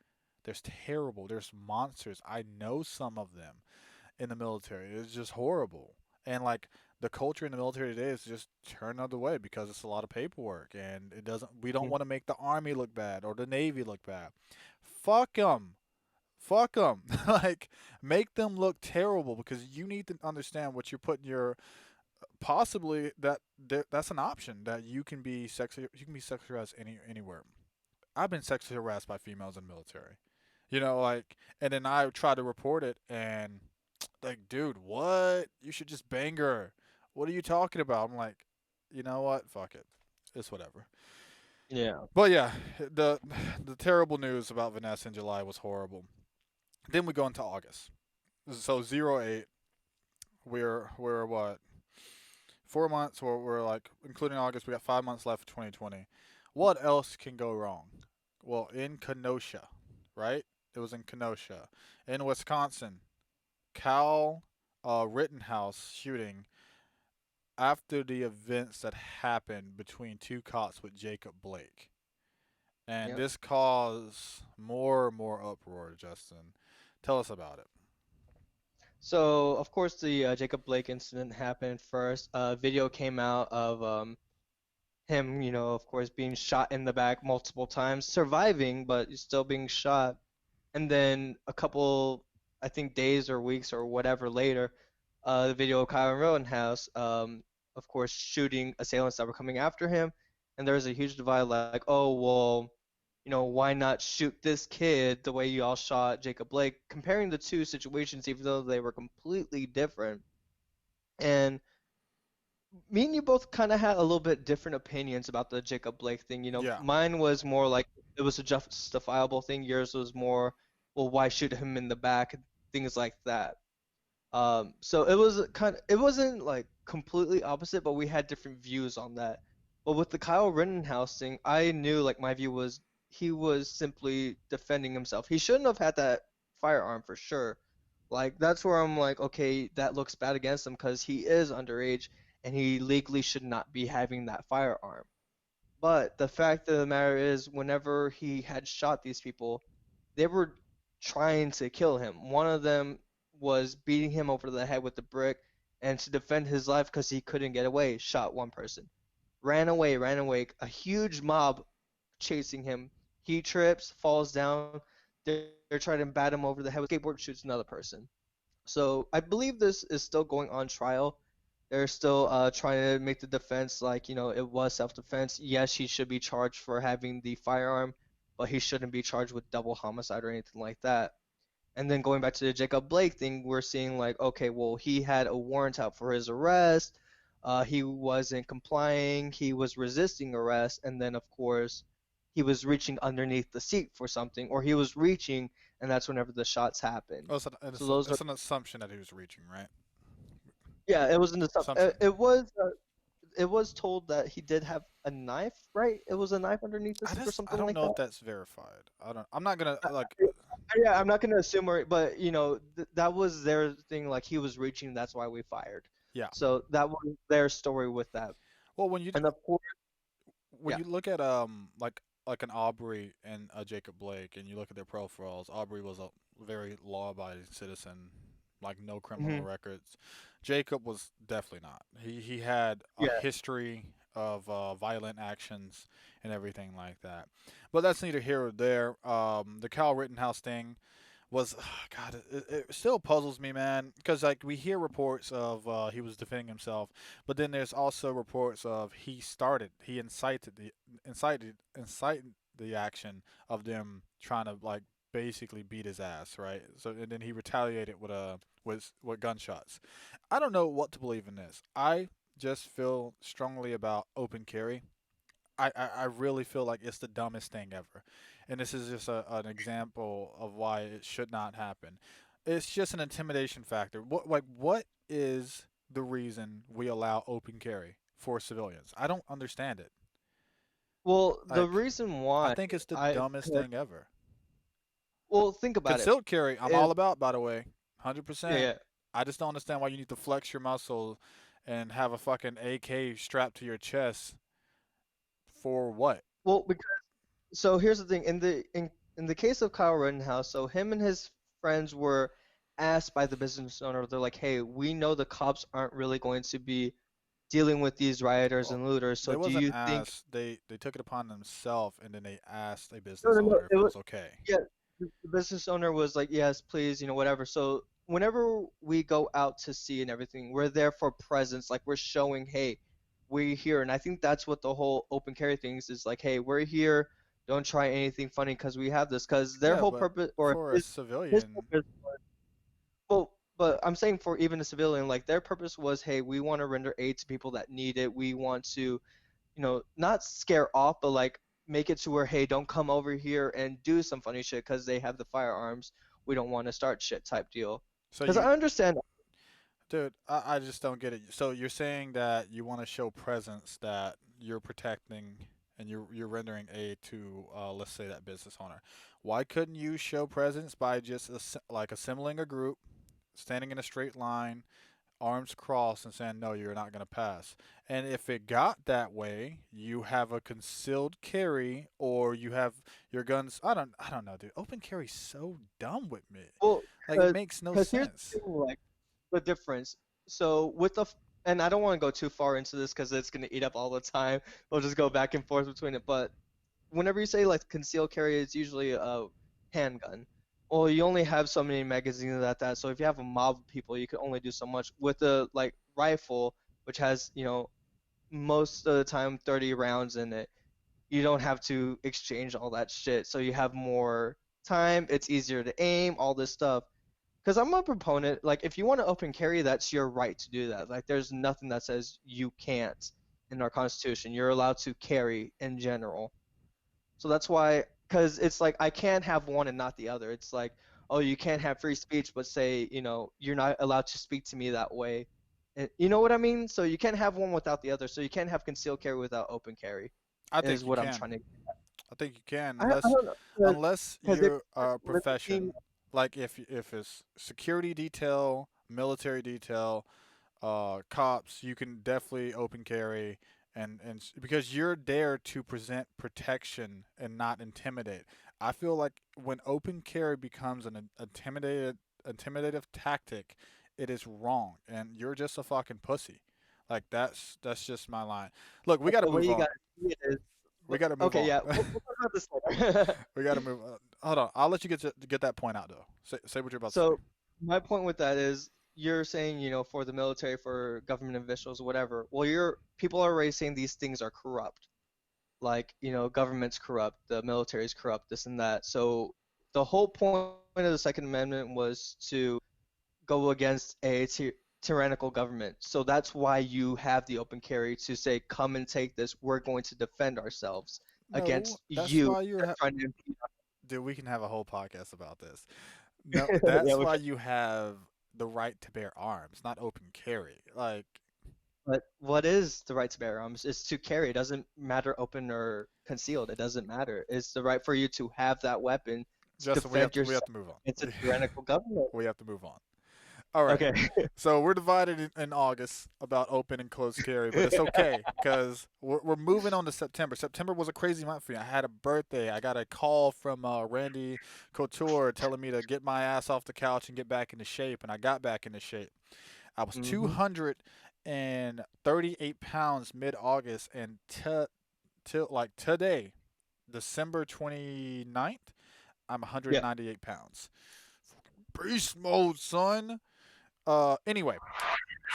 There's terrible, there's monsters. I know some of them in the military. It's just horrible. And like the culture in the military today is just turned the other way because it's a lot of paperwork and it doesn't we don't want to make the army look bad or the navy look bad. Fuck them. Fuck them. Like make them look terrible because you need to understand what you're putting your possibly that's an option that you can be sexually harassed anywhere. I've been sexually harassed by females in the military. Like, and then I try to report it, and like, dude, what? You should just bang her. What are you talking about? I'm like, you know what? Fuck it. It's whatever. Yeah. But yeah, the the terrible news about Vanessa in July was horrible. Then we go into August. So 08, we're what? 4 months, or we're like, including August, we got 5 months left for 2020. What else can go wrong? Well, in Kenosha, right? It was in Kenosha. In Wisconsin, Cal Rittenhouse shooting after the events that happened between two cops with Jacob Blake. And Yep. this caused more and more uproar, Justin. Tell us about it. So, of course, the Jacob Blake incident happened first. Video came out of him, of course, being shot in the back multiple times, surviving, but still being shot. And then a couple, I think, days or weeks or whatever later, the video of Kyle Rittenhouse, of course, shooting assailants that were coming after him. And there was a huge divide, like, oh, well, why not shoot this kid the way you all shot Jacob Blake? Comparing the two situations, even though they were completely different. And me and you both kind of had a little bit different opinions about the Jacob Blake thing. Yeah. Mine was more like it was a justifiable thing. Yours was more, well, why shoot him in the back? Things like that. So it wasn't like completely opposite, but we had different views on that. But with the Kyle Rittenhouse thing, I knew like my view was he was simply defending himself. He shouldn't have had that firearm for sure. Like that's where I'm like, okay, that looks bad against him because he is underage and he legally should not be having that firearm. But the fact of the matter is, whenever he had shot these people, they were trying to kill him. One of them was beating him over the head with a brick, and to defend his life because he couldn't get away, shot one person. Ran away. A huge mob chasing him. He trips, falls down. They're trying to bat him over the head with a skateboard, shoots another person. So I believe this is still going on trial. They're still trying to make the defense like, it was self-defense. Yes, he should be charged for having the firearm, but he shouldn't be charged with double homicide or anything like that. And then going back to the Jacob Blake thing, we're seeing like, okay, well, he had a warrant out for his arrest. He wasn't complying. He was resisting arrest, and then of course, he was reaching underneath the seat for something, or he was reaching, and that's whenever the shots happened. Oh, So those are it's an assumption that he was reaching, right? yeah, it was in the sub. Assumption. It was told that he did have a knife, right? It was a knife underneath the seat or I something don't like know if that. that's verified. I'm not gonna Uh, like. Yeah, I'm not gonna assume, but that was their thing. Like he was reaching, that's why we fired. Yeah. So that was their story with that. Well, And of course, when yeah. you look at like an Aubrey and a Jacob Blake, and you look at their profiles, Aubrey was a very law-abiding citizen, like no criminal Hmm. records. Jacob was definitely not. He had a Yeah. history of violent actions and everything like that. But that's neither here or there. The Kyle Rittenhouse thing was God. It still puzzles me, man, because like we hear reports of he was defending himself, but then there's also reports of he incited the action of them trying to like basically beat his ass, right? So and then he retaliated with gunshots. I don't know what to believe in this. I just feel strongly about open carry. I really feel like it's the dumbest thing ever. And this is just an example of why it should not happen. It's just an intimidation factor. What is the reason we allow open carry for civilians? I don't understand it. Well, the Like, reason I why think it's the I dumbest thing ever. well, think about it. Concealed carry, I'm If all about, by the way, yeah, 100%. yeah. I just don't understand why you need to flex your muscle and have a fucking AK strapped to your chest for what? Well, so here's the thing. In the case of Kyle Rittenhouse, so him and his friends were asked by the business owner. They're like, "Hey, we know the cops aren't really going to be dealing with these rioters Well, and looters. So they do wasn't you think?" asked. They took it upon themselves, and then they asked a No, business no, no. owner if it was okay. Yeah, the business owner was like, "Yes, please, whatever." So whenever we go out to sea and everything, we're there for presence. Like we're showing, "Hey, we're here." And I think that's what the whole open carry things is like. "Hey, we're here. Don't try anything funny because we have this." Because their Yeah, whole but purpose, or for a his civilian, purpose, well, but I'm saying for even a civilian, like their purpose was, "Hey, we want to render aid to people that need it. We want to." Not scare off, but like make it to where, hey, don't come over here and do some funny shit because they have the firearms. We don't want to start shit type deal. so Because you, I understand. dude, I just don't get it. So you're saying that you want to show presence that you're protecting and you're rendering aid to, let's say, that business owner. Why couldn't you show presence by just like assembling a group, standing in a straight line, arms crossed, and saying no, you're not going to pass? And if it got that way, you have a concealed carry, or you have your guns. I don't know, dude. Open carry's so dumb with me. Well, Like it makes no because here's sense. the thing, like the difference. So and I don't want to go too far into this because it's gonna eat up all the time. We'll just go back and forth between it. But whenever you say like concealed carry, it's usually a handgun. Well, you only have so many magazines at that. So if you have a mob of people, you can only do so much. With a like rifle, which has most of the time 30 rounds in it, you don't have to exchange all that shit. So you have more time. It's easier to aim. All this stuff. Because I'm a proponent. Like if you want to open carry, that's your right to do that. Like there's nothing that says you can't in our constitution. You're allowed to carry in general. So that's why, because it's like I can't have one and not the other. It's like, oh, you can't have free speech, but say, you're not allowed to speak to me that way. You know what I mean? So you can't have one without the other. So you can't have concealed carry without open carry, I is think you what I'm can. trying to. I think you can, I don't know, unless because they're you're a limiting. profession. Like if it's security detail, military detail, cops, you can definitely open carry, because you're there to present protection and not intimidate. I feel like when open carry becomes an intimidative tactic, it is wrong, and you're just a fucking pussy. Like that's just my line. Look, we got to The way move you on. got to see it is. We got to move Okay, on. yeah, we'll talk about this later. We got to move. Hold on. I'll let you get that point out though. Say what you're about to say. So my point with that is you're saying, for the military, for government officials, whatever. Well, people are already saying these things are corrupt. Like, government's corrupt, the military's corrupt, this and that. So the whole point of the Second Amendment was to go against a tyrannical government. So that's why you have the open carry to say, come and take this. We're going to defend ourselves No, against that's you why you're. that's trying to impede. Dude, we can have a whole podcast about this. No, Yeah, that's we why can. you have the right to bear arms, not open carry. Like But what is the right to bear arms? It's to carry. It doesn't matter open or concealed. It doesn't matter. It's the right for you to have that weapon to Justin, we have defend to we have yourself to move against a on. tyrannical government. We have to move on. All right. Okay. So we're divided in August about open and closed carry, but it's okay because we're moving on to September. September was a crazy month for me. I had a birthday. I got a call from Randy Couture telling me to get my ass off the couch and get back into shape, and I got back into shape. I was Hmm. 238 pounds mid-August, and till like today, December 29th, I'm Yeah. 198 pounds. Beast mode, son. Anyway,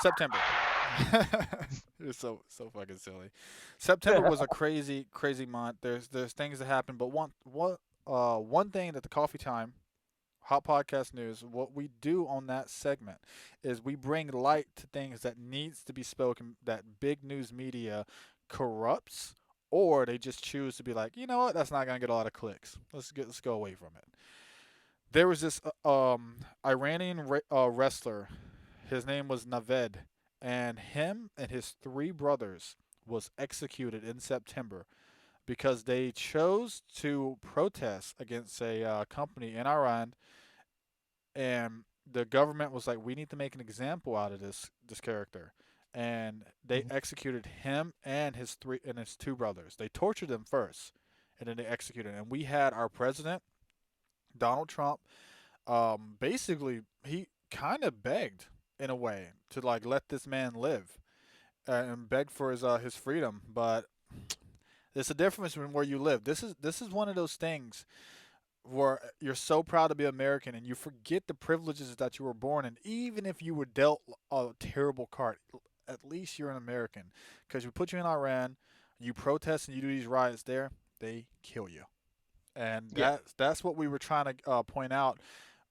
September. It's so fucking silly. September was a crazy month. There's things that happen, but one thing that the Coffee Time Hot Podcast News, what we do on that segment is we bring light to things that needs to be spoken, that big news media corrupts, or they just choose to be like, you know what, that's not gonna get a lot of clicks. Let's go away from it. There was this Iranian wrestler. His name was Naved, and him and his three brothers was executed in September because they chose to protest against a company in Iran, and the government was like, "We need to make an example out of this character," and they Mhm. executed him and his two brothers. They tortured them first, and then they executed. And we had our president Donald Trump. Basically, he kind of begged in a way to like let this man live and begged for his freedom, but there's a difference in where you live. This is one of those things where you're so proud to be American and you forget the privileges that you were born in. Even if you were dealt a terrible card, at least you're an American. Because you put you in Iran, you protest and you do these riots there, they kill you. And Yeah, that's what we were trying to point out.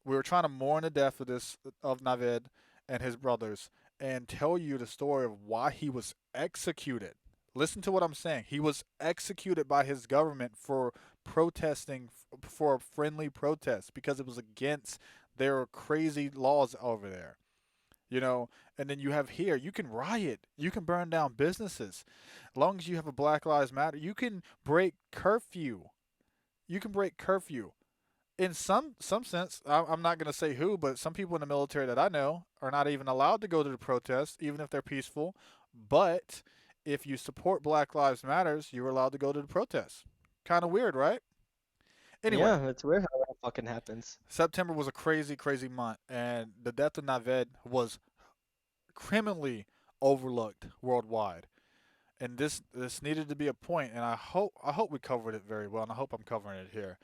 We were trying to mourn the death of Navid and his brothers and tell you the story of why he was executed. Listen to what I'm saying. He was executed by his government for protesting for a friendly protest because it was against their crazy laws over there. You know, and then you have here, you can riot, you can burn down businesses. As long as you have a Black Lives Matter, you can break curfew. You can break curfew in some sense. I'm not going to say who, but some people in the military that I know are not even allowed to go to the protests, even if they're peaceful. But if you support Black Lives Matters, you're allowed to go to the protests. Kind of weird, right? Anyway, yeah, it's weird how that fucking happens. September was a crazy, crazy month, and the death of Naved was criminally overlooked worldwide. And this needed to be a point, and I hope we covered it very well, and I hope I'm covering it here.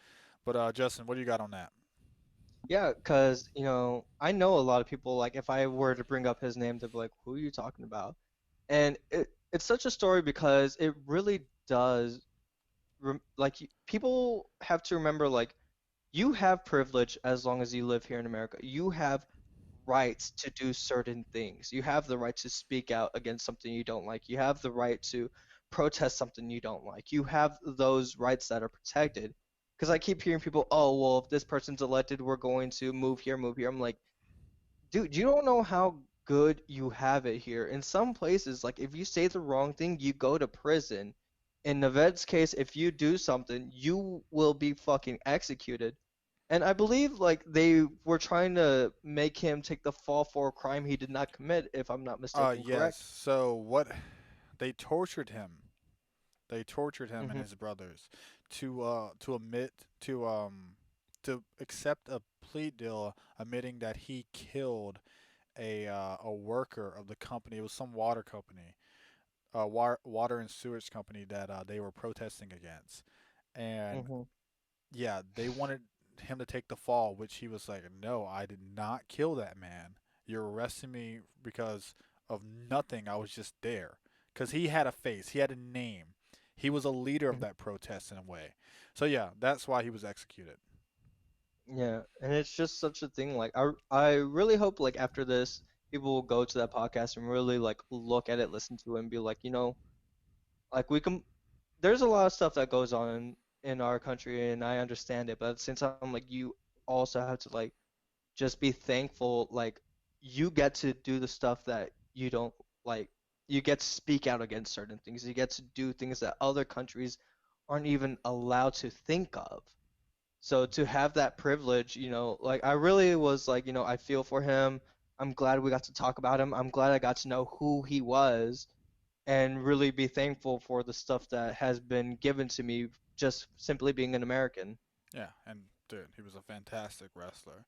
But Justin, what do you got on that? Yeah, because, I know a lot of people, like, if I were to bring up his name, they'd be like, who are you talking about? And it's such a story because it really does, people have to remember, like, you have privilege as long as you live here in America. You have rights to do certain things. You have the right to speak out against something you don't like. You have the right to protest something you don't like. You have those rights that are protected. Because I keep hearing people, oh, well, if this person's elected, we're going to move here, move here. I'm like, dude, you don't know how good you have it here. In some places, like if you say the wrong thing, you go to prison. In Naved's case, if you do something, you will be fucking executed. And I believe like they were trying to make him take the fall for a crime he did not commit, if I'm not mistaken, Yes. correct? So what they tortured him. They tortured him and Hmm. his brothers to admit to accept a plea deal admitting that he killed a worker of the company. It was some water company, water and sewage company that they were protesting against. And Hmm. yeah, they wanted him to take the fall, which he was like, "No, I did not kill that man. You're arresting me because of nothing. I was just there." Because he had a face, he had a name. He was a leader of that protest in a way. So yeah, that's why he was executed. Yeah, and it's just such a thing. Like I really hope like after this, people will go to that podcast and really like look at it, listen to it, and be like, like we can. There's a lot of stuff that goes on in our country, and I understand it, but at the same time, like you also have to like just be thankful, like you get to do the stuff that you don't like. You get to speak out against certain things. You get to do things that other countries aren't even allowed to think of. So to have that privilege, like I really was like, I feel for him. I'm glad we got to talk about him. I'm glad I got to know who he was and really be thankful for the stuff that has been given to me just simply being an American. Yeah, and dude, he was a fantastic wrestler.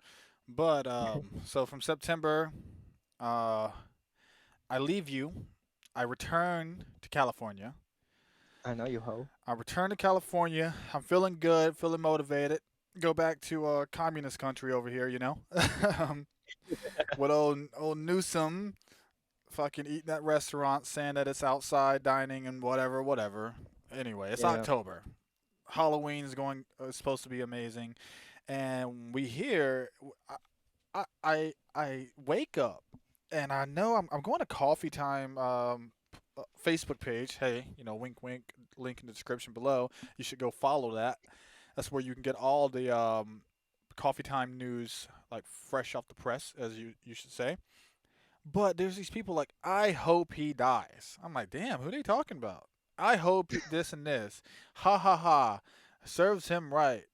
But so from September, uh, I leave you. I return to California. I know you ho. I return to California. I'm feeling good, feeling motivated. Go back to communist country over here, you know. With old Newsom fucking eating at restaurant, saying that it's outside dining and whatever, whatever. Anyway, it's Yeah. October. Halloween is going. Is supposed to be amazing, and we hear. I wake up, and I know I'm going to Coffee Time Facebook page. Hey, wink, wink. Link in the description below. You should go follow that. That's where you can get all the Coffee Time news, like fresh off the press, as you should say. But there's these people like, I hope he dies. I'm like, damn, who are they talking about? I hope this and this. Ha ha ha. Serves him right.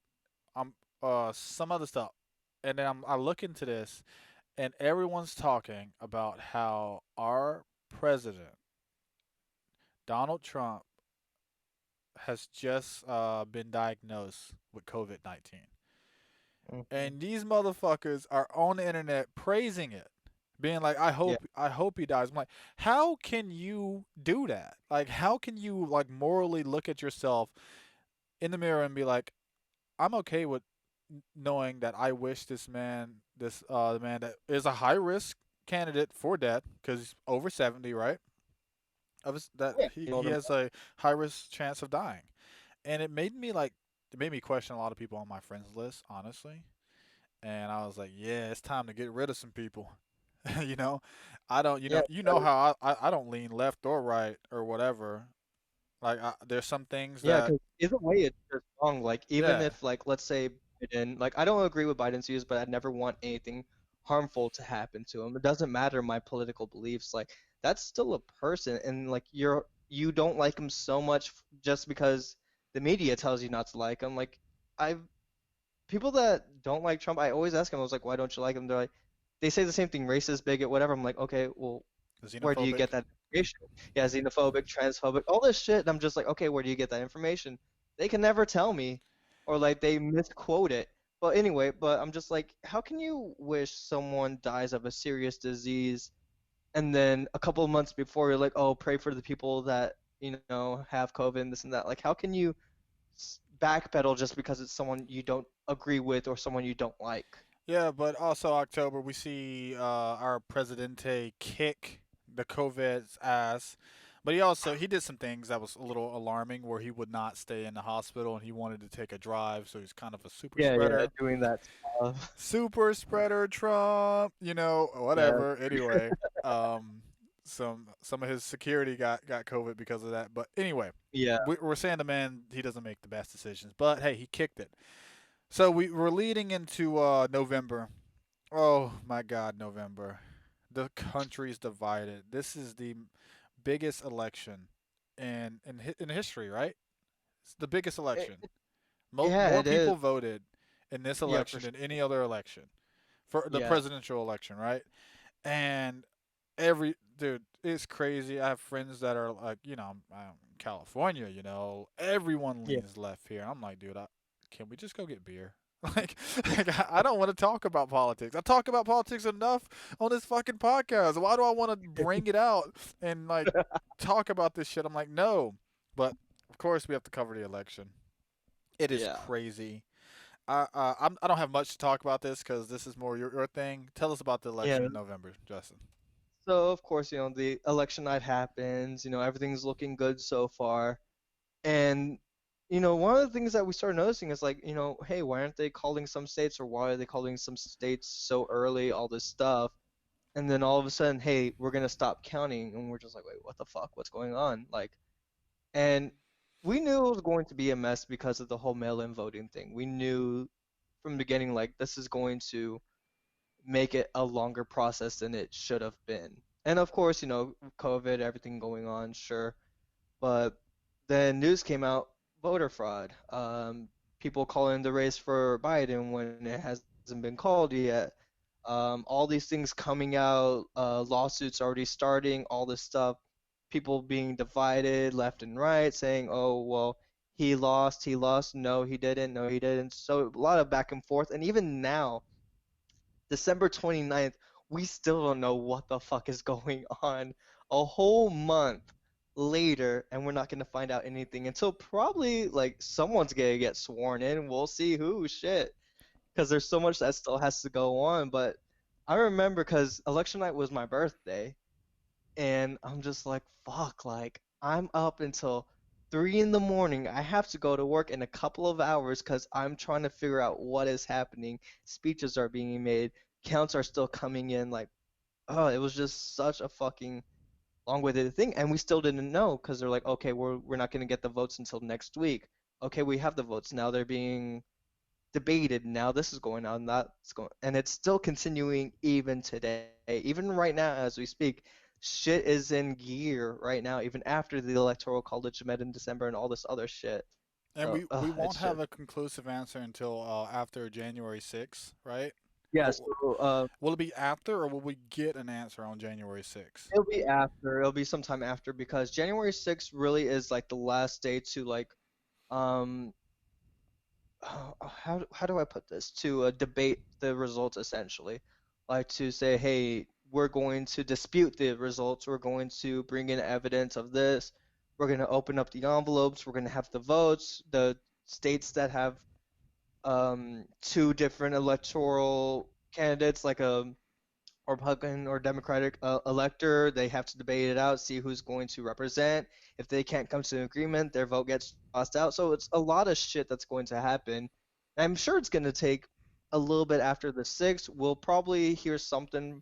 Some other stuff. And then I look into this, and everyone's talking about how our president, Donald Trump, has just been diagnosed with COVID-19. Hmm. And these motherfuckers are on the internet praising it, being like, Yeah, I hope he dies." I'm like, how can you do that? Like, how can you like morally look at yourself in the mirror and be like, I'm okay with knowing that I wish this man, this the man that is a high risk candidate for death because he's over 70, right? That yeah. he has a high risk chance of dying, and it made me question a lot of people on my friends list, honestly. And I was like, yeah, it's time to get rid of some people. you know, I don't, Yeah, you know how I don't lean left or right or whatever. Like, there's some things yeah, that, because either way, it's just wrong. Like, even yeah, if, like, let's say Biden, like, I don't agree with Biden's views, but I never want anything harmful to happen to him. It doesn't matter my political beliefs. Like, that's still a person, and like, you don't like him so much just because the media tells you not to like him. Like, I've people that don't like Trump, I always ask them, I was like, why don't you like him? They're like, they say the same thing, racist, bigot, whatever. I'm like, okay, well, where do you get xenophobic. that information? Yeah, xenophobic, transphobic, all this shit. And I'm just like, okay, where do you get that information? They can never tell me, or like they misquote it. But anyway, but I'm just like, how can you wish someone dies of a serious disease, and then a couple of months before you're like, oh, pray for the people that have COVID and this and that. Like, how can you backpedal just because it's someone you don't agree with or someone you don't like? Yeah, but also October we see our presidente kick the COVID's ass. But he did some things that was a little alarming, where he would not stay in the hospital and he wanted to take a drive, so he's kind of a super Yeah, yeah, spreader. doing that stuff. Super spreader Trump, Yeah, whatever. Anyway, um, some of his security got COVID because of that. But anyway, yeah, we're saying the man, he doesn't make the best decisions, but hey, he kicked it. So we're leading into November. Oh my God, November. The country's divided. This is the biggest election in history, right? It's the biggest it, election. yeah, More it is. people voted in this Yeah, for election sure. than any other election, for the Yeah, presidential election, right? And every dude, it's crazy. I have friends that are like, I'm in California. Everyone yeah, leans left here. I'm like, dude, can we just go get beer? Like, I don't want to talk about politics. I talk about politics enough on this fucking podcast. Why do I want to bring it out and like talk about this shit? I'm like, no. But of course, we have to cover the election. It is yeah, crazy. I don't have much to talk about this because this is more your thing. Tell us about the yeah. election in November, Justin. So of course, the election night happens. Everything's looking good so far, and one of the things that we started noticing is like, hey, why aren't they calling some states, or why are they calling some states so early? All this stuff, and then all of a sudden, hey, we're gonna stop counting, and we're just like, wait, what the fuck? What's going on? Like, and we knew it was going to be a mess because of the whole mail-in voting thing. We knew from the beginning, like, this is going to make it a longer process than it should have been. And of course, COVID, everything going on, sure. But then news came out, voter fraud. People calling the race for Biden when it hasn't been called yet. All these things coming out, lawsuits already starting, all this stuff. People being divided left and right, saying, "Oh, well, he lost, he lost. No, he didn't. No, he didn't." So a lot of back and forth. And even now, December 29th, we still don't know what the fuck is going on. A whole month later, and we're not going to find out anything until probably like someone's going to get sworn in. We'll see who. Shit. Because there's so much that still has to go on. But I remember because election night was my birthday, and I'm just like, fuck, like, I'm up until 3 in the morning. I have to go to work in a couple of hours because I'm trying to figure out what is happening. Speeches are being made, counts are still coming in. Like, oh, it was just such a fucking long-winded thing, and we still didn't know because they're like, okay, we're not gonna get the votes until next week. Okay, we have the votes now. They're being debated. Now this is going on, that's going, and it's still continuing even today, even right now as we speak. shit is in gear right now, even after the electoral college met in December and all this other shit. And So, we won't it's have just a conclusive answer until after January 6th, right? yeah. Or So, will it be after, or will we get an answer on January 6th? it'll be after. It'll be sometime after because January 6th really is like the last day to like um how do I put this? To debate the results essentially, like to say, hey, we're going to dispute the results. We're going to bring in evidence of this. We're going to open up the envelopes. We're going to have the votes. The states that have two different electoral candidates, like a Republican or Democratic elector. They have to debate it out, see who's going to represent. If they can't come to an agreement, their vote gets tossed out. So it's a lot of shit that's going to happen. I'm sure it's going to take a little bit after the 6th. We'll probably hear something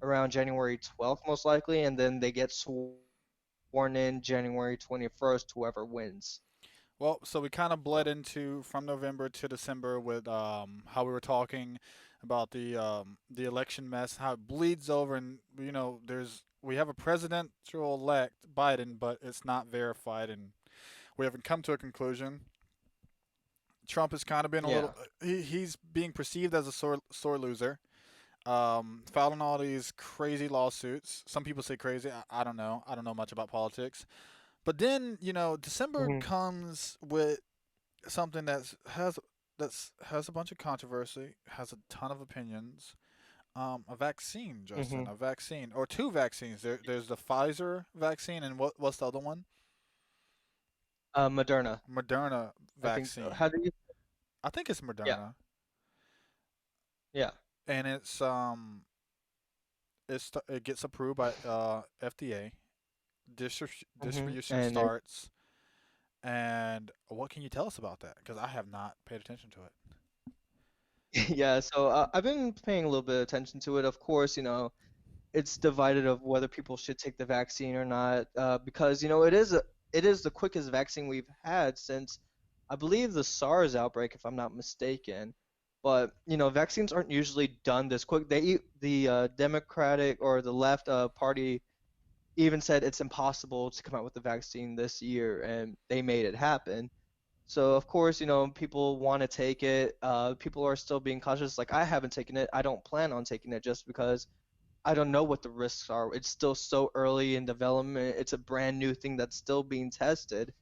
around January 12th, most likely, and then they get sworn in January 21st, whoever wins. Well, so we kind of bled So, into from November to December with how we were talking about the election mess, how it bleeds over, and we have a presidential elect Biden, but it's not verified, and we haven't come to a conclusion. Trump has kind of been a yeah. little. He's being perceived as a sore loser. Filing all these crazy lawsuits. Some people say crazy. I don't know. I don't know much about politics. But then December Hmm. comes with something has a bunch of controversy, has a ton of opinions. A vaccine, Justin, Hmm. a vaccine or two vaccines. There's the Pfizer vaccine and what's the other one? Moderna, Moderna I think so. vaccine. How do you? I think it's Yeah, Moderna, yeah. and it gets approved by FDA. Distribution And starts. And what can you tell us about that? Because I have not paid attention to it. yeah, so I've been paying a little bit of attention to it. Of course, it's divided of whether people should take the vaccine or not, because it is the quickest vaccine we've had since I believe the SARS outbreak, if I'm not mistaken. But vaccines aren't usually done this quick. The Democratic or the left party even said it's impossible to come out with the vaccine this year, and they made it happen. So of course, people want to take it. People are still being cautious. Like I haven't taken it. I don't plan on taking it just because I don't know what the risks are. It's still so early in development. It's a brand new thing that's still being tested.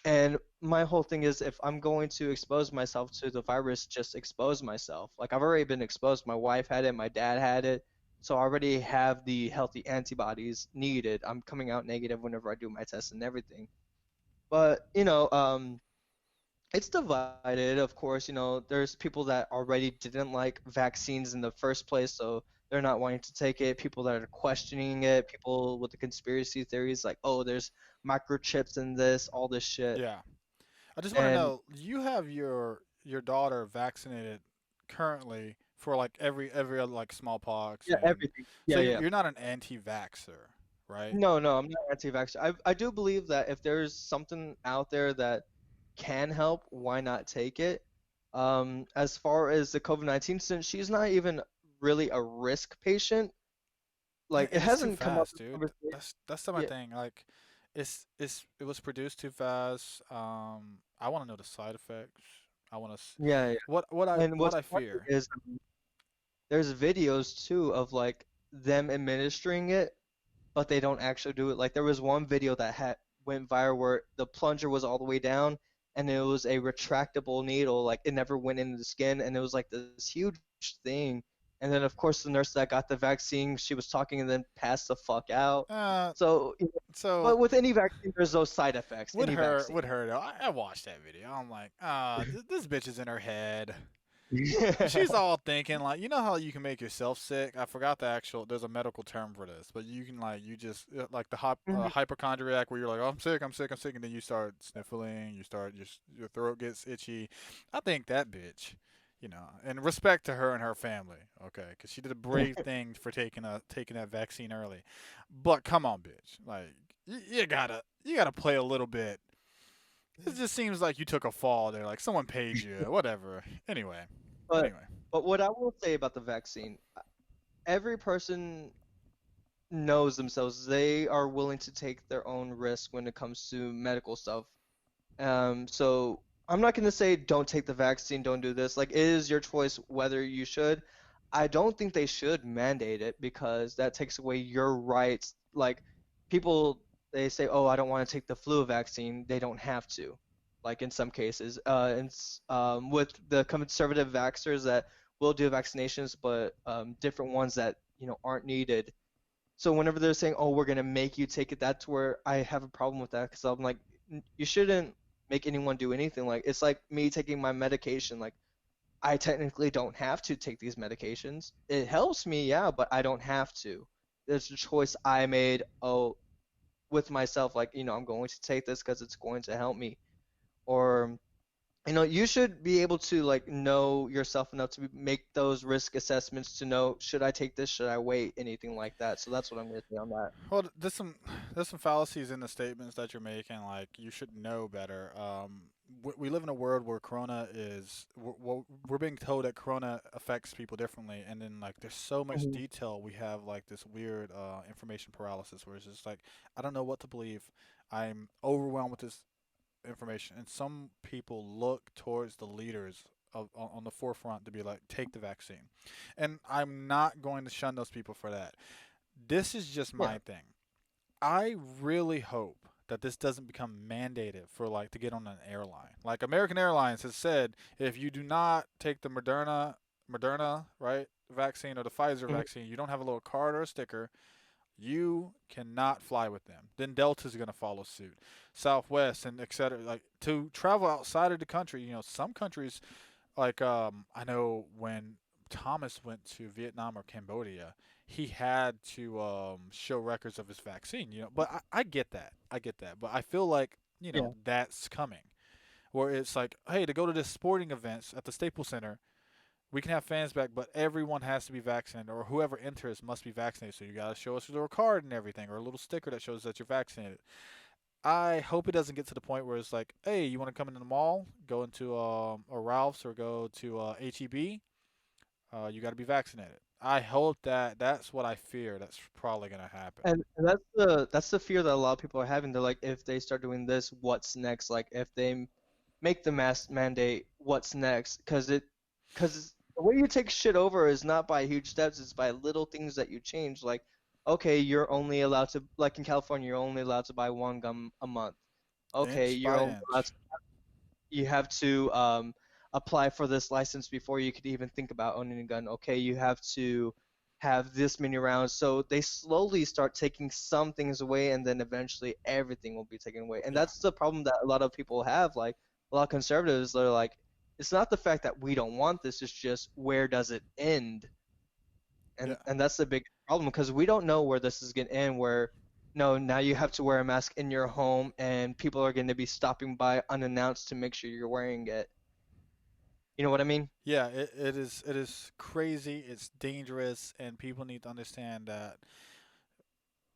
And my whole thing is if I'm going to expose myself to the virus, just expose myself. Like I've already been exposed. My wife had it, my dad had it. So I already have the healthy antibodies needed. I'm coming out negative whenever I do my tests and everything. But, it's divided, of course. There's people that already didn't like vaccines in the first place, so they're not wanting to take it. People that are questioning it, people with the conspiracy theories, like, oh, there's microchips in this, all this shit. Yeah. I just want to And know, you have your daughter vaccinated currently for like every other like smallpox, yeah, and everything. so Yeah, you're yeah. you're not an anti-vaxxer, right? No, no, I'm not anti-vax. I do believe that if there's something out there that can help, why not take it? As far as the COVID-19, since she's not even really a risk patient, And, like it and it's too hasn't come up fast, in dude. conversation. That's my Yeah, thing. Like, it was produced too fast. I want to know the side effects. I want to yeah, yeah. And what what's I funny fear. is there's videos too of like them administering it, but they don't actually do it. Like there was one video that had went viral where the plunger was all the way down and it was a retractable needle, like it never went into the skin and it was like this huge thing. And then of course the nurse that got the vaccine, she was talking and then passed the fuck out. Uh, So, so but with any vaccine, there's those side effects. Would Any her vaccine. would her though? I watched that video. I'm like, this bitch is in her head. She's Yeah. all thinking like, you know how you can make yourself sick. I forgot the actual. There's a medical term for this, but you can like you just like the Mhm. hypochondriac where you're like, oh, I'm sick, I'm sick, I'm sick, and then you start sniffling. You start your throat gets itchy. I think that bitch. And respect to her and her family, okay? Because she did a brave thing for taking that vaccine early. But come on, bitch, like you gotta play a little bit. It just seems like you took a fall there, like someone paid you, whatever. Anyway, But anyway. but what I will say about the vaccine, every person knows themselves. They are willing to take their own risk when it comes to medical stuff. So I'm not gonna say don't take the vaccine, don't do this. Like it is your choice whether you should. I don't think they should mandate it because that takes away your rights. Like people, they say, oh, I don't want to take the flu vaccine. They don't have to. Like in some cases, with the conservative vaxxers that will do vaccinations, but different ones that aren't needed. So whenever they're saying, "Oh, we're gonna make you take it," that's where I have a problem with that because I'm like, You shouldn't make anyone do anything." Like it's like me taking my medication. Like I technically don't have to take these medications. It helps me, yeah, but I don't have to. It's a choice I made. Oh, with myself, like I'm going to take this because it's going to help me. Or you should be able to like know yourself enough to make those risk assessments to know should I take this, should I wait, anything like that. So that's what I'm gonna say on that. Well, there's some fallacies in the statements that you're making. Like you should know better. We live in a world where Corona is. We're being told that Corona affects people differently, and then like there's so much Mhm. detail. We have like this weird information paralysis, where it's just like I don't know what to believe. I'm overwhelmed with this information, and some people look towards the leaders on the forefront to be like, take the vaccine, and I'm not going to shun those people for that. This is just Yeah. my thing. I really hope that this doesn't become mandated for like to get on an airline. Like American Airlines has said, if you do not take the Moderna right vaccine or the Pfizer Mhm. vaccine, you don't have a little card or a sticker, you cannot fly with them. Then Delta's going to follow suit, Southwest and et cetera. Like to travel outside of the country, some countries like I know when Thomas went to Vietnam or Cambodia, he had to show records of his vaccine. But I get that. I get that. But I feel like Yeah. that's coming. Where it's like, hey, to go to this sporting events at the Staples Center, we can have fans back, but everyone has to be vaccinated, or whoever enters must be vaccinated. So you got to show us your little card and everything, or a little sticker that shows that you're vaccinated. I hope it doesn't get to the point where it's like, hey, you want to come into the mall, go into a Ralph's or go to HEB, you got to be vaccinated. I hope that's what I fear. That's probably gonna happen. And that's the fear that a lot of people are having. They're like, if they start doing this, what's next? Like if they make the mass mandate, what's next? Because the way you take shit over is not by huge steps, it's by little things that you change. Like, okay, you're only allowed to, like in California, you're only allowed to buy one gum a month. Okay, Inch you're by only allowed inch. you have to apply for this license before you could even think about owning a gun. Okay, you have to have this many rounds. So they slowly start taking some things away, and then eventually everything will be taken away. And Yeah, that's the problem that a lot of people have. Like a lot of conservatives, they're like, it's not the fact that we don't want this; it's just where does it end? And yeah, and that's the big problem because we don't know where this is going to end. Where no, now you have to wear a mask in your home, and people are going to be stopping by unannounced to make sure you're wearing it. You know what I mean? yeah. It is crazy. It's dangerous, and people need to understand that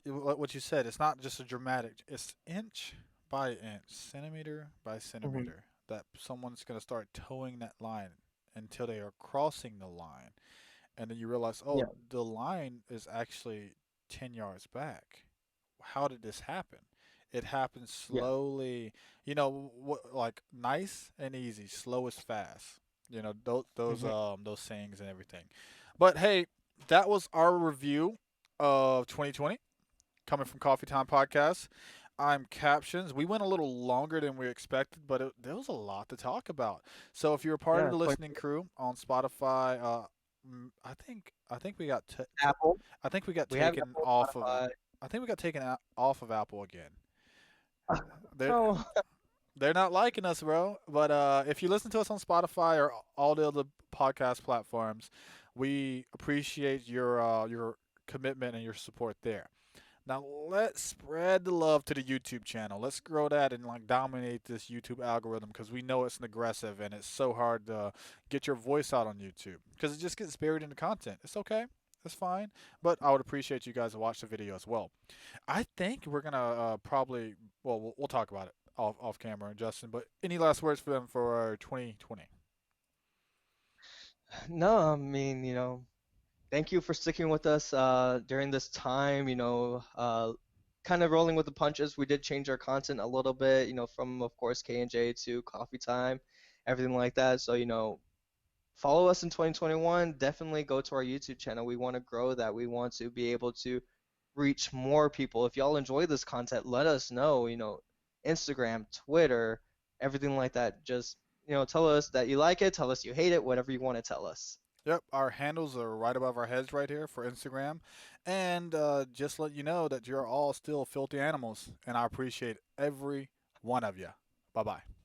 what you said. It's not just a dramatic. It's inch by inch, centimeter by Hmm. centimeter that someone's gonna start towing that line until they are crossing the line, and then you realize, oh, Yeah. the line is actually 10 yards back. How did this happen? It happens Yeah. slowly. What like nice and easy, slow is fast. Those those Hmm. um those sayings and everything. But hey, that was our review of 2020 coming from Coffee Time Podcast. I'm Captions. We went a little longer than we expected, but there was a lot to talk about. So if you're a part of Yeah. the Quite listening crew on Spotify, I think we got Apple. I think we got We have taken Apple, off of Spotify. I think we got taken off of Apple again. They're Oh, they're not liking us, bro. But if you listen to us on Spotify or all the other podcast platforms, we appreciate your commitment and your support there. Now let's spread the love to the YouTube channel. Let's grow that and like dominate this YouTube algorithm because we know it's an aggressive and it's so hard to get your voice out on YouTube because it just gets buried in the content. It's okay. That's fine. But I would appreciate you guys to watch the video as well. I think we're gonna probably we'll talk about it off camera, Justin. But any last words for them for 2020? no, I mean, Thank you for sticking with us during this time. Kind of rolling with the punches. We did change our content a little bit. From of course K&J to Coffee Time, everything like that. So follow us in 2021. Definitely go to our YouTube channel. We want to grow that. We want to be able to reach more people. If y'all enjoy this content, let us know. Instagram, Twitter, everything like that. Just tell us that you like it. Tell us you hate it. Whatever you want to tell us. Yep, our handles are right above our heads right here for Instagram. And just let you know that you're all still filthy animals, and I appreciate every one of you. Bye bye.